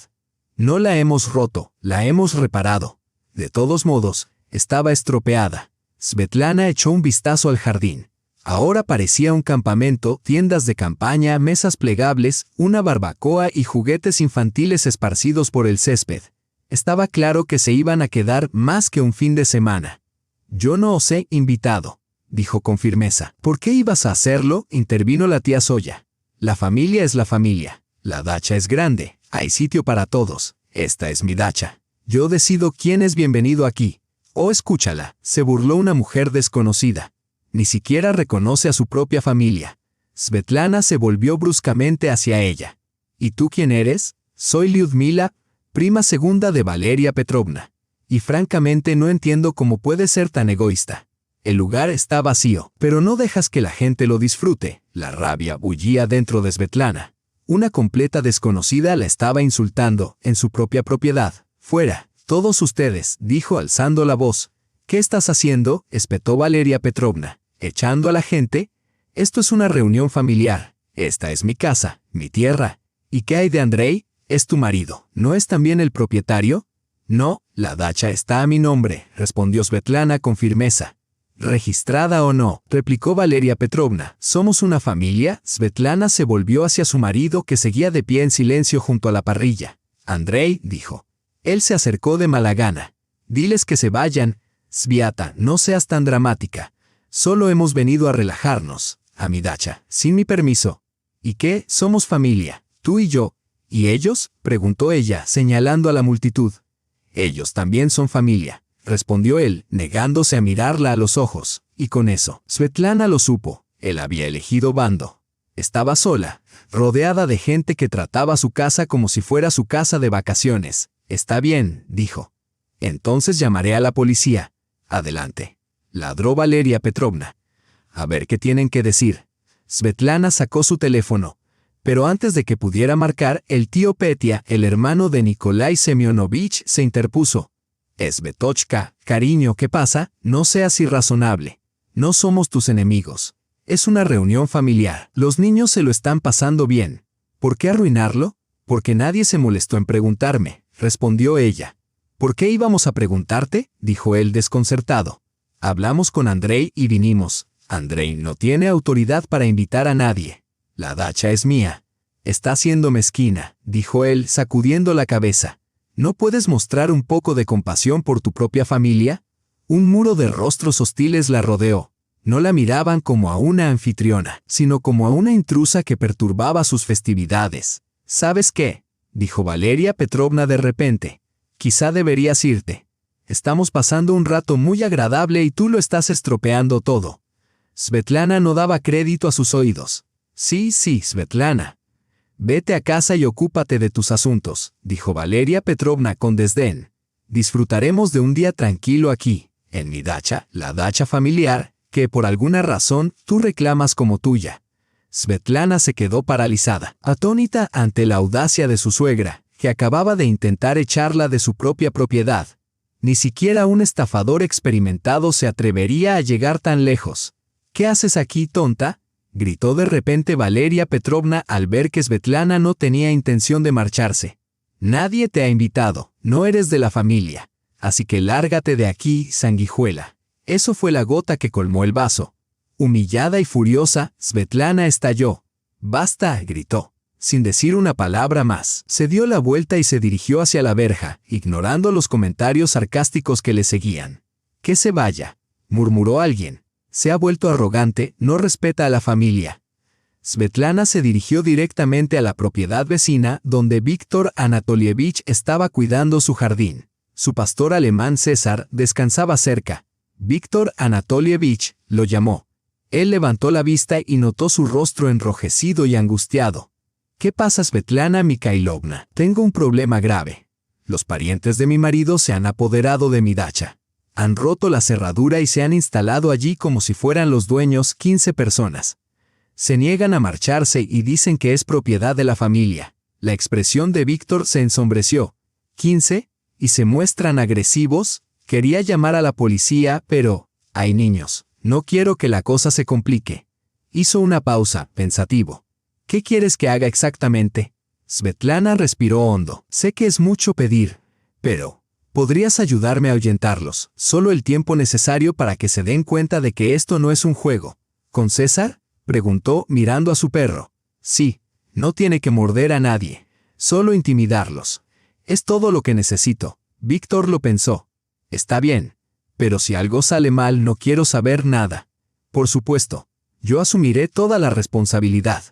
«No la hemos roto, la hemos reparado. De todos modos, estaba estropeada». Svetlana echó un vistazo al jardín. Ahora parecía un campamento, tiendas de campaña, mesas plegables, una barbacoa y juguetes infantiles esparcidos por el césped. Estaba claro que se iban a quedar más que un fin de semana. «Yo no os he invitado», dijo con firmeza. «¿Por qué ibas a hacerlo?», intervino la tía Zoya. «La familia es la familia. La dacha es grande. Hay sitio para todos. Esta es mi dacha. Yo decido quién es bienvenido aquí. Oh, escúchala, se burló una mujer desconocida. Ni siquiera reconoce a su propia familia. Svetlana se volvió bruscamente hacia ella. ¿Y tú quién eres? Soy Lyudmila, prima segunda de Valeria Petrovna. Y francamente no entiendo cómo puedes ser tan egoísta. El lugar está vacío, pero no dejas que la gente lo disfrute. La rabia bullía dentro de Svetlana. Una completa desconocida la estaba insultando en su propia propiedad. Fuera, todos ustedes, dijo alzando la voz. ¿Qué estás haciendo?, espetó Valeria Petrovna. ¿Echando a la gente? Esto es una reunión familiar. Esta es mi casa, mi tierra. ¿Y qué hay de Andrei? Es tu marido. ¿No es también el propietario? No, la dacha está a mi nombre, respondió Svetlana con firmeza. ¿Registrada o no?, replicó Valeria Petrovna. ¿Somos una familia? Svetlana se volvió hacia su marido que seguía de pie en silencio junto a la parrilla. Andrei, dijo. Él se acercó de mala gana. Diles que se vayan. Sviata, no seas tan dramática. Solo hemos venido a relajarnos, a mi dacha, sin mi permiso. ¿Y qué? Somos familia, tú y yo. ¿Y ellos?, preguntó ella, señalando a la multitud. Ellos también son familia, respondió él, negándose a mirarla a los ojos. Y con eso, Svetlana lo supo. Él había elegido bando. Estaba sola, rodeada de gente que trataba su casa como si fuera su casa de vacaciones. Está bien, dijo. Entonces llamaré a la policía. Adelante. Ladró Valeria Petrovna. A ver qué tienen que decir. Svetlana sacó su teléfono. Pero antes de que pudiera marcar, el tío Petya, el hermano de Nikolai Semyonovich, se interpuso. Svetochka, cariño, ¿qué pasa? No seas irrazonable. No somos tus enemigos. Es una reunión familiar. Los niños se lo están pasando bien. ¿Por qué arruinarlo? Porque nadie se molestó en preguntarme, respondió ella. ¿Por qué íbamos a preguntarte?, dijo él desconcertado. Hablamos con Andrei y vinimos. Andrei no tiene autoridad para invitar a nadie. La dacha es mía. Está siendo mezquina, dijo él, sacudiendo la cabeza. ¿No puedes mostrar un poco de compasión por tu propia familia? Un muro de rostros hostiles la rodeó. No la miraban como a una anfitriona, sino como a una intrusa que perturbaba sus festividades. ¿Sabes qué?, dijo Valeria Petrovna de repente. Quizá deberías irte. Estamos pasando un rato muy agradable y tú lo estás estropeando todo. Svetlana no daba crédito a sus oídos. Sí, Svetlana. Vete a casa y ocúpate de tus asuntos, dijo Valeria Petrovna con desdén. Disfrutaremos de un día tranquilo aquí, en mi dacha, la dacha familiar, que por alguna razón tú reclamas como tuya. Svetlana se quedó paralizada, atónita ante la audacia de su suegra, que acababa de intentar echarla de su propia propiedad. Ni siquiera un estafador experimentado se atrevería a llegar tan lejos. ¿Qué haces aquí, tonta?, gritó de repente Valeria Petrovna al ver que Svetlana no tenía intención de marcharse. Nadie te ha invitado, no eres de la familia. Así que lárgate de aquí, sanguijuela. Eso fue la gota que colmó el vaso. Humillada y furiosa, Svetlana estalló. ¡Basta!, gritó. Sin decir una palabra más, se dio la vuelta y se dirigió hacia la verja, ignorando los comentarios sarcásticos que le seguían. «Que se vaya», murmuró alguien. «Se ha vuelto arrogante, no respeta a la familia». Svetlana se dirigió directamente a la propiedad vecina donde Víctor Anatolievich estaba cuidando su jardín. Su pastor alemán César descansaba cerca. Víctor Anatolievich lo llamó. Él levantó la vista y notó su rostro enrojecido y angustiado. «¿Qué pasa, Svetlana Mikhailovna? Tengo un problema grave. Los parientes de mi marido se han apoderado de mi dacha. Han roto la cerradura y se han instalado allí como si fueran los dueños 15 personas. Se niegan a marcharse y dicen que es propiedad de la familia». La expresión de Víctor se ensombreció. «¿15? ¿Y se muestran agresivos?» Quería llamar a la policía, pero... «Hay niños. No quiero que la cosa se complique». Hizo una pausa, pensativo. «¿Qué quieres que haga exactamente?» Svetlana respiró hondo. «Sé que es mucho pedir, pero... ¿podrías ayudarme a ahuyentarlos? Solo el tiempo necesario para que se den cuenta de que esto no es un juego». «¿Con César?», preguntó mirando a su perro. «Sí, no tiene que morder a nadie. Solo intimidarlos. Es todo lo que necesito». Víctor lo pensó. «Está bien, pero si algo sale mal no quiero saber nada». «Por supuesto, yo asumiré toda la responsabilidad».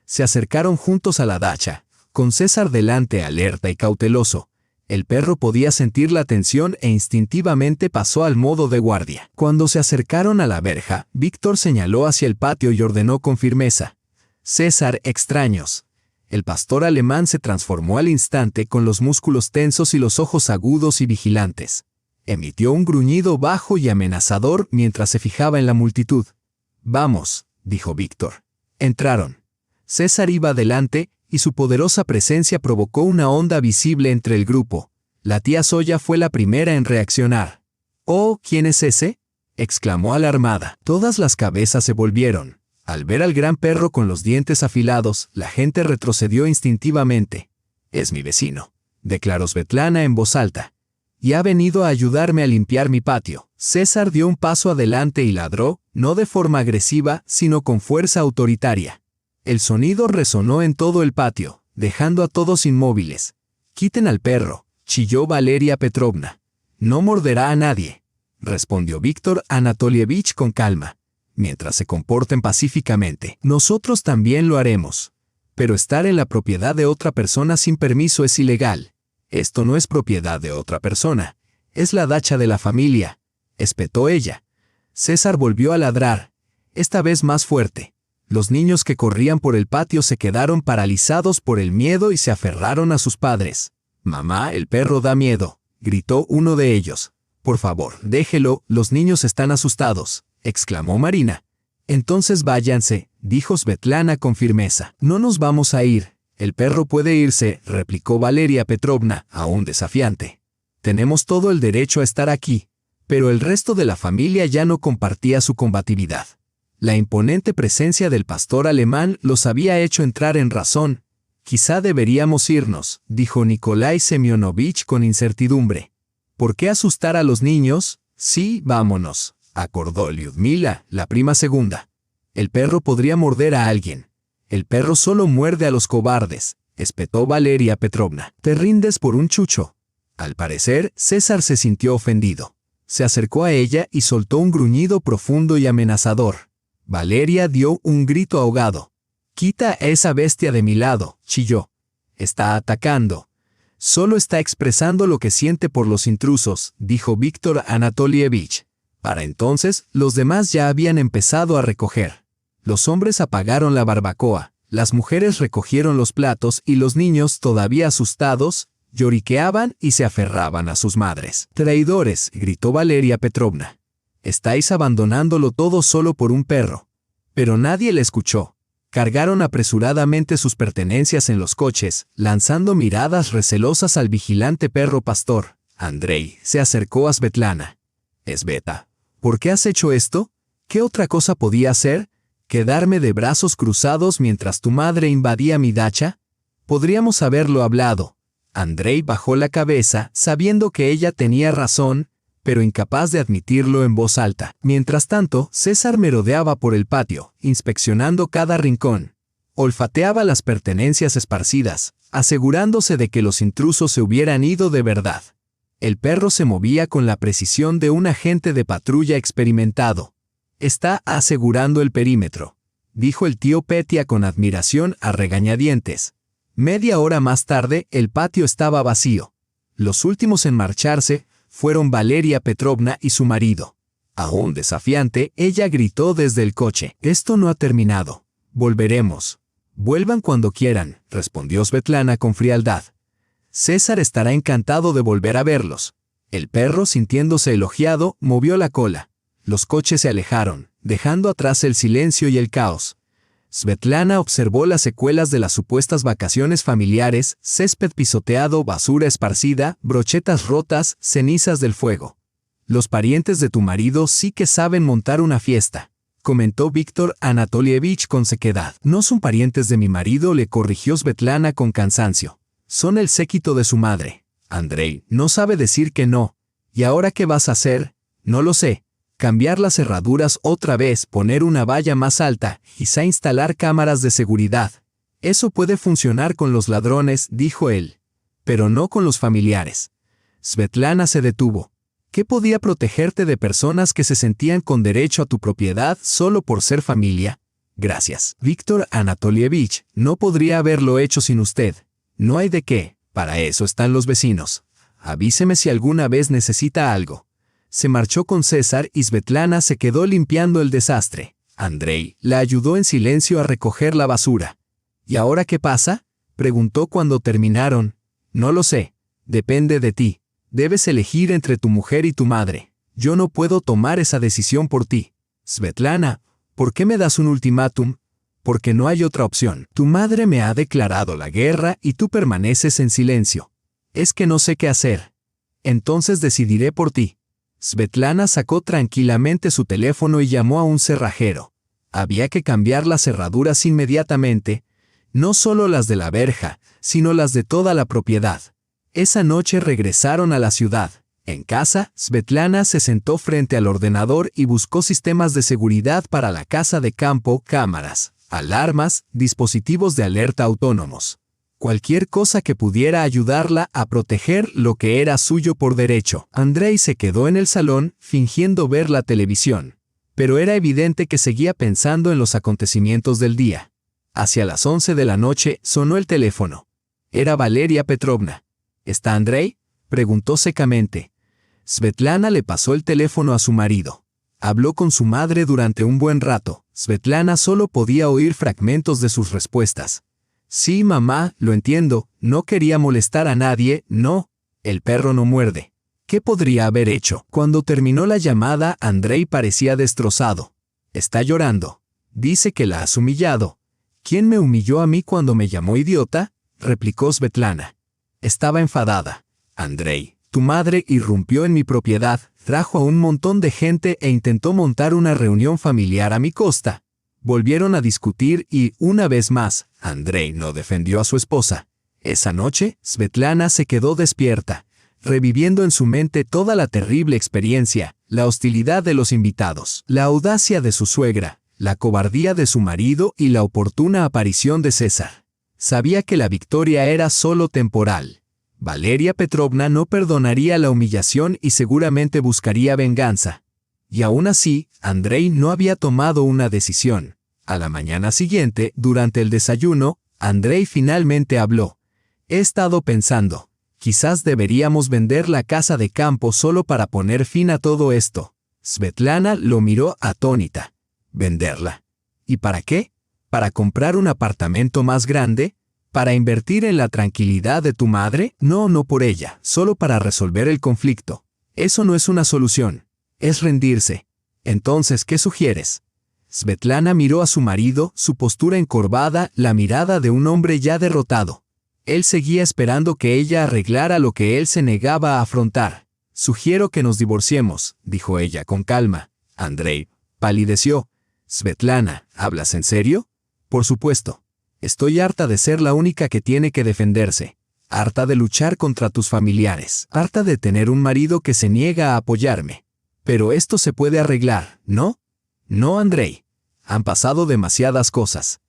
Se acercaron juntos a la dacha. Con César delante, alerta y cauteloso, el perro podía sentir la tensión e instintivamente pasó al modo de guardia. Cuando se acercaron a la verja, Víctor señaló hacia el patio y ordenó con firmeza: «César, extraños». El pastor alemán se transformó al instante con los músculos tensos y los ojos agudos y vigilantes. Emitió un gruñido bajo y amenazador mientras se fijaba en la multitud. «Vamos», dijo Víctor. Entraron. César iba delante, y su poderosa presencia provocó una onda visible entre el grupo. La tía Zoya fue la primera en reaccionar. «Oh, ¿quién es ese?», exclamó alarmada. Todas las cabezas se volvieron. Al ver al gran perro con los dientes afilados, la gente retrocedió instintivamente. «Es mi vecino», declaró Svetlana en voz alta. «Y ha venido a ayudarme a limpiar mi patio». César dio un paso adelante y ladró, no de forma agresiva, sino con fuerza autoritaria. El sonido resonó en todo el patio, dejando a todos inmóviles. «Quiten al perro», chilló Valeria Petrovna. «No morderá a nadie», respondió Víctor Anatolievich con calma. «Mientras se comporten pacíficamente, nosotros también lo haremos. Pero estar en la propiedad de otra persona sin permiso es ilegal. Esto no es propiedad de otra persona, es la dacha de la familia», espetó ella. César volvió a ladrar, esta vez más fuerte. Los niños que corrían por el patio se quedaron paralizados por el miedo y se aferraron a sus padres. «Mamá, el perro da miedo», gritó uno de ellos. «Por favor, déjelo, los niños están asustados», exclamó Marina. «Entonces váyanse», dijo Svetlana con firmeza. «No nos vamos a ir. El perro puede irse», replicó Valeria Petrovna, aún desafiante. «Tenemos todo el derecho a estar aquí». Pero el resto de la familia ya no compartía su combatividad. La imponente presencia del pastor alemán los había hecho entrar en razón. «Quizá deberíamos irnos», dijo Nikolai Semyonovich con incertidumbre. «¿Por qué asustar a los niños?» «Sí, vámonos», acordó Lyudmila, la prima segunda. «El perro podría morder a alguien». «El perro solo muerde a los cobardes», espetó Valeria Petrovna. «Te rindes por un chucho». Al parecer, César se sintió ofendido. Se acercó a ella y soltó un gruñido profundo y amenazador. Valeria dio un grito ahogado. «Quita a esa bestia de mi lado», chilló. «Está atacando». «Solo está expresando lo que siente por los intrusos», dijo Víctor Anatolievich. Para entonces, los demás ya habían empezado a recoger. Los hombres apagaron la barbacoa, las mujeres recogieron los platos y los niños, todavía asustados, lloriqueaban y se aferraban a sus madres. «Traidores», gritó Valeria Petrovna. «Estáis abandonándolo todo solo por un perro». Pero nadie le escuchó. Cargaron apresuradamente sus pertenencias en los coches, lanzando miradas recelosas al vigilante perro pastor. Andrei se acercó a Svetlana. «Sveta, ¿por qué has hecho esto? ¿Qué otra cosa podía hacer? ¿Quedarme de brazos cruzados mientras tu madre invadía mi dacha? Podríamos haberlo hablado». Andrei bajó la cabeza, sabiendo que ella tenía razón, pero incapaz de admitirlo en voz alta. Mientras tanto, César merodeaba por el patio, inspeccionando cada rincón. Olfateaba las pertenencias esparcidas, asegurándose de que los intrusos se hubieran ido de verdad. El perro se movía con la precisión de un agente de patrulla experimentado. «Está asegurando el perímetro», dijo el tío Petya con admiración a regañadientes. Media hora más tarde, el patio estaba vacío. Los últimos en marcharse fueron Valeria Petrovna y su marido. Aún desafiante, ella gritó desde el coche: «Esto no ha terminado. Volveremos». «Vuelvan cuando quieran», respondió Svetlana con frialdad. «César estará encantado de volver a verlos». El perro, sintiéndose elogiado, movió la cola. Los coches se alejaron, dejando atrás el silencio y el caos. Svetlana observó las secuelas de las supuestas vacaciones familiares: césped pisoteado, basura esparcida, brochetas rotas, cenizas del fuego. «Los parientes de tu marido sí que saben montar una fiesta», comentó Víctor Anatolievich con sequedad. «No son parientes de mi marido», le corrigió Svetlana con cansancio. «Son el séquito de su madre. Andrei no sabe decir que no. ¿Y ahora qué vas a hacer?» «No lo sé. Cambiar las cerraduras otra vez, poner una valla más alta, quizá instalar cámaras de seguridad. Eso puede funcionar con los ladrones», dijo él. «Pero no con los familiares». Svetlana se detuvo. ¿Qué podía protegerte de personas que se sentían con derecho a tu propiedad solo por ser familia? «Gracias, Víctor Anatolievich, no podría haberlo hecho sin usted». No hay de qué, para eso están los vecinos. Avíseme si alguna vez necesita algo. Se marchó con César y Svetlana se quedó limpiando el desastre. Andrei la ayudó en silencio a recoger la basura. ¿Y ahora qué pasa?, preguntó cuando terminaron. No lo sé. Depende de ti. Debes elegir entre tu mujer y tu madre. Yo no puedo tomar esa decisión por ti. Svetlana, ¿por qué me das un ultimátum? Porque no hay otra opción. Tu madre me ha declarado la guerra y tú permaneces en silencio. Es que no sé qué hacer. Entonces decidiré por ti. Svetlana sacó tranquilamente su teléfono y llamó a un cerrajero. Había que cambiar las cerraduras inmediatamente, no solo las de la verja, sino las de toda la propiedad. Esa noche regresaron a la ciudad. En casa, Svetlana se sentó frente al ordenador y buscó sistemas de seguridad para la casa de campo, cámaras, alarmas, dispositivos de alerta autónomos. Cualquier cosa que pudiera ayudarla a proteger lo que era suyo por derecho. Andrei se quedó en el salón, fingiendo ver la televisión. Pero era evidente que seguía pensando en los acontecimientos del día. Hacia las 11 de la noche sonó el teléfono. Era Valeria Petrovna. ¿Está Andrei?, preguntó secamente. Svetlana le pasó el teléfono a su marido. Habló con su madre durante un buen rato. Svetlana solo podía oír fragmentos de sus respuestas. Sí, mamá, lo entiendo, no quería molestar a nadie, no. El perro no muerde. ¿Qué podría haber hecho? Cuando terminó la llamada, Andrei parecía destrozado. Está llorando. Dice que la has humillado. ¿Quién me humilló a mí cuando me llamó idiota?, replicó Svetlana. Estaba enfadada. Andrei, tu madre irrumpió en mi propiedad, trajo a un montón de gente e intentó montar una reunión familiar a mi costa. Volvieron a discutir y, una vez más, Andrei no defendió a su esposa. Esa noche, Svetlana se quedó despierta, reviviendo en su mente toda la terrible experiencia, la hostilidad de los invitados, la audacia de su suegra, la cobardía de su marido y la oportuna aparición de César. Sabía que la victoria era solo temporal. Valeria Petrovna no perdonaría la humillación y seguramente buscaría venganza. Y aún así, Andrei no había tomado una decisión. A la mañana siguiente, durante el desayuno, Andrei finalmente habló. He estado pensando, quizás deberíamos vender la casa de campo solo para poner fin a todo esto. Svetlana lo miró atónita. ¿Venderla? ¿Y para qué? ¿Para comprar un apartamento más grande? ¿Para invertir en la tranquilidad de tu madre? No, no por ella, solo para resolver el conflicto. Eso no es una solución. Es rendirse. Entonces, ¿qué sugieres? Svetlana miró a su marido, su postura encorvada, la mirada de un hombre ya derrotado. Él seguía esperando que ella arreglara lo que él se negaba a afrontar. Sugiero que nos divorciemos, dijo ella con calma. Andrei palideció. Svetlana, ¿hablas en serio? Por supuesto. Estoy harta de ser la única que tiene que defenderse. Harta de luchar contra tus familiares. Harta de tener un marido que se niega a apoyarme. Pero esto se puede arreglar, ¿no? No, Andrei. Han pasado demasiadas cosas.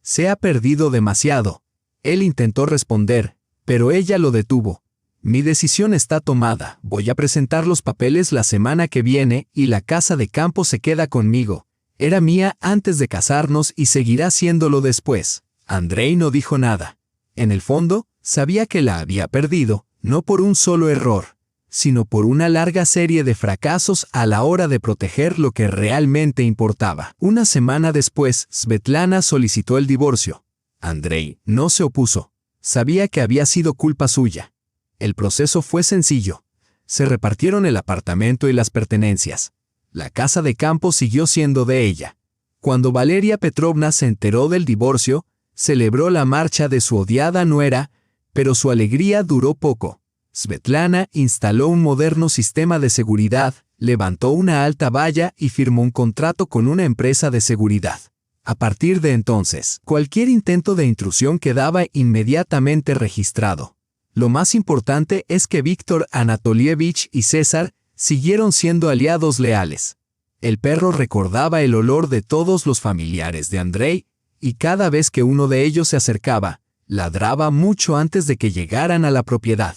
Se ha perdido demasiado. Él intentó responder, pero ella lo detuvo. Mi decisión está tomada. Voy a presentar los papeles la semana que viene y la casa de campo se queda conmigo. Era mía antes de casarnos y seguirá siéndolo después. Andrei no dijo nada. En el fondo, sabía que la había perdido, no por un solo error, sino por una larga serie de fracasos a la hora de proteger lo que realmente importaba. Una semana después, Svetlana solicitó el divorcio. Andrei no se opuso. Sabía que había sido culpa suya. El proceso fue sencillo. Se repartieron el apartamento y las pertenencias. La casa de campo siguió siendo de ella. Cuando Valeria Petrovna se enteró del divorcio, celebró la marcha de su odiada nuera, pero su alegría duró poco. Svetlana instaló un moderno sistema de seguridad, levantó una alta valla y firmó un contrato con una empresa de seguridad. A partir de entonces, cualquier intento de intrusión quedaba inmediatamente registrado. Lo más importante es que Víctor Anatolievich y César siguieron siendo aliados leales. El perro recordaba el olor de todos los familiares de Andrei, y cada vez que uno de ellos se acercaba, ladraba mucho antes de que llegaran a la propiedad.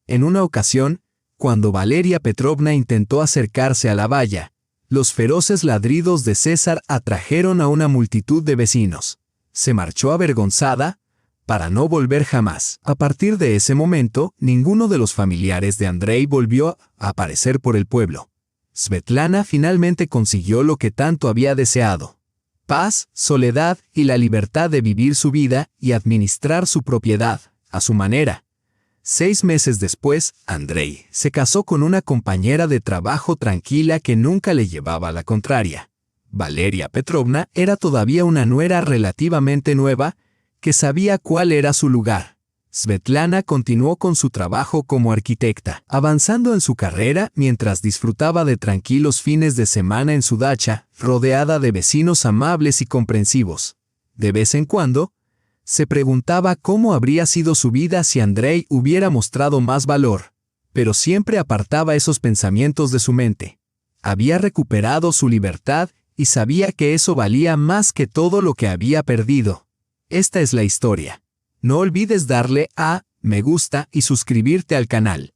En una ocasión, cuando Valeria Petrovna intentó acercarse a la valla, los feroces ladridos de César atrajeron a una multitud de vecinos. Se marchó avergonzada, para no volver jamás. A partir de ese momento, ninguno de los familiares de Andrei volvió a aparecer por el pueblo. Svetlana finalmente consiguió lo que tanto había deseado: paz, soledad y la libertad de vivir su vida y administrar su propiedad, a su manera. 6 meses después, Andrei se casó con una compañera de trabajo tranquila que nunca le llevaba la contraria. Valeria Petrovna era todavía una nuera relativamente nueva, que sabía cuál era su lugar. Svetlana continuó con su trabajo como arquitecta, avanzando en su carrera mientras disfrutaba de tranquilos fines de semana en su dacha, rodeada de vecinos amables y comprensivos. De vez en cuando, se preguntaba cómo habría sido su vida si Andrei hubiera mostrado más valor, pero siempre apartaba esos pensamientos de su mente. Había recuperado su libertad y sabía que eso valía más que todo lo que había perdido. Esta es la historia. No olvides darle a me gusta y suscribirte al canal.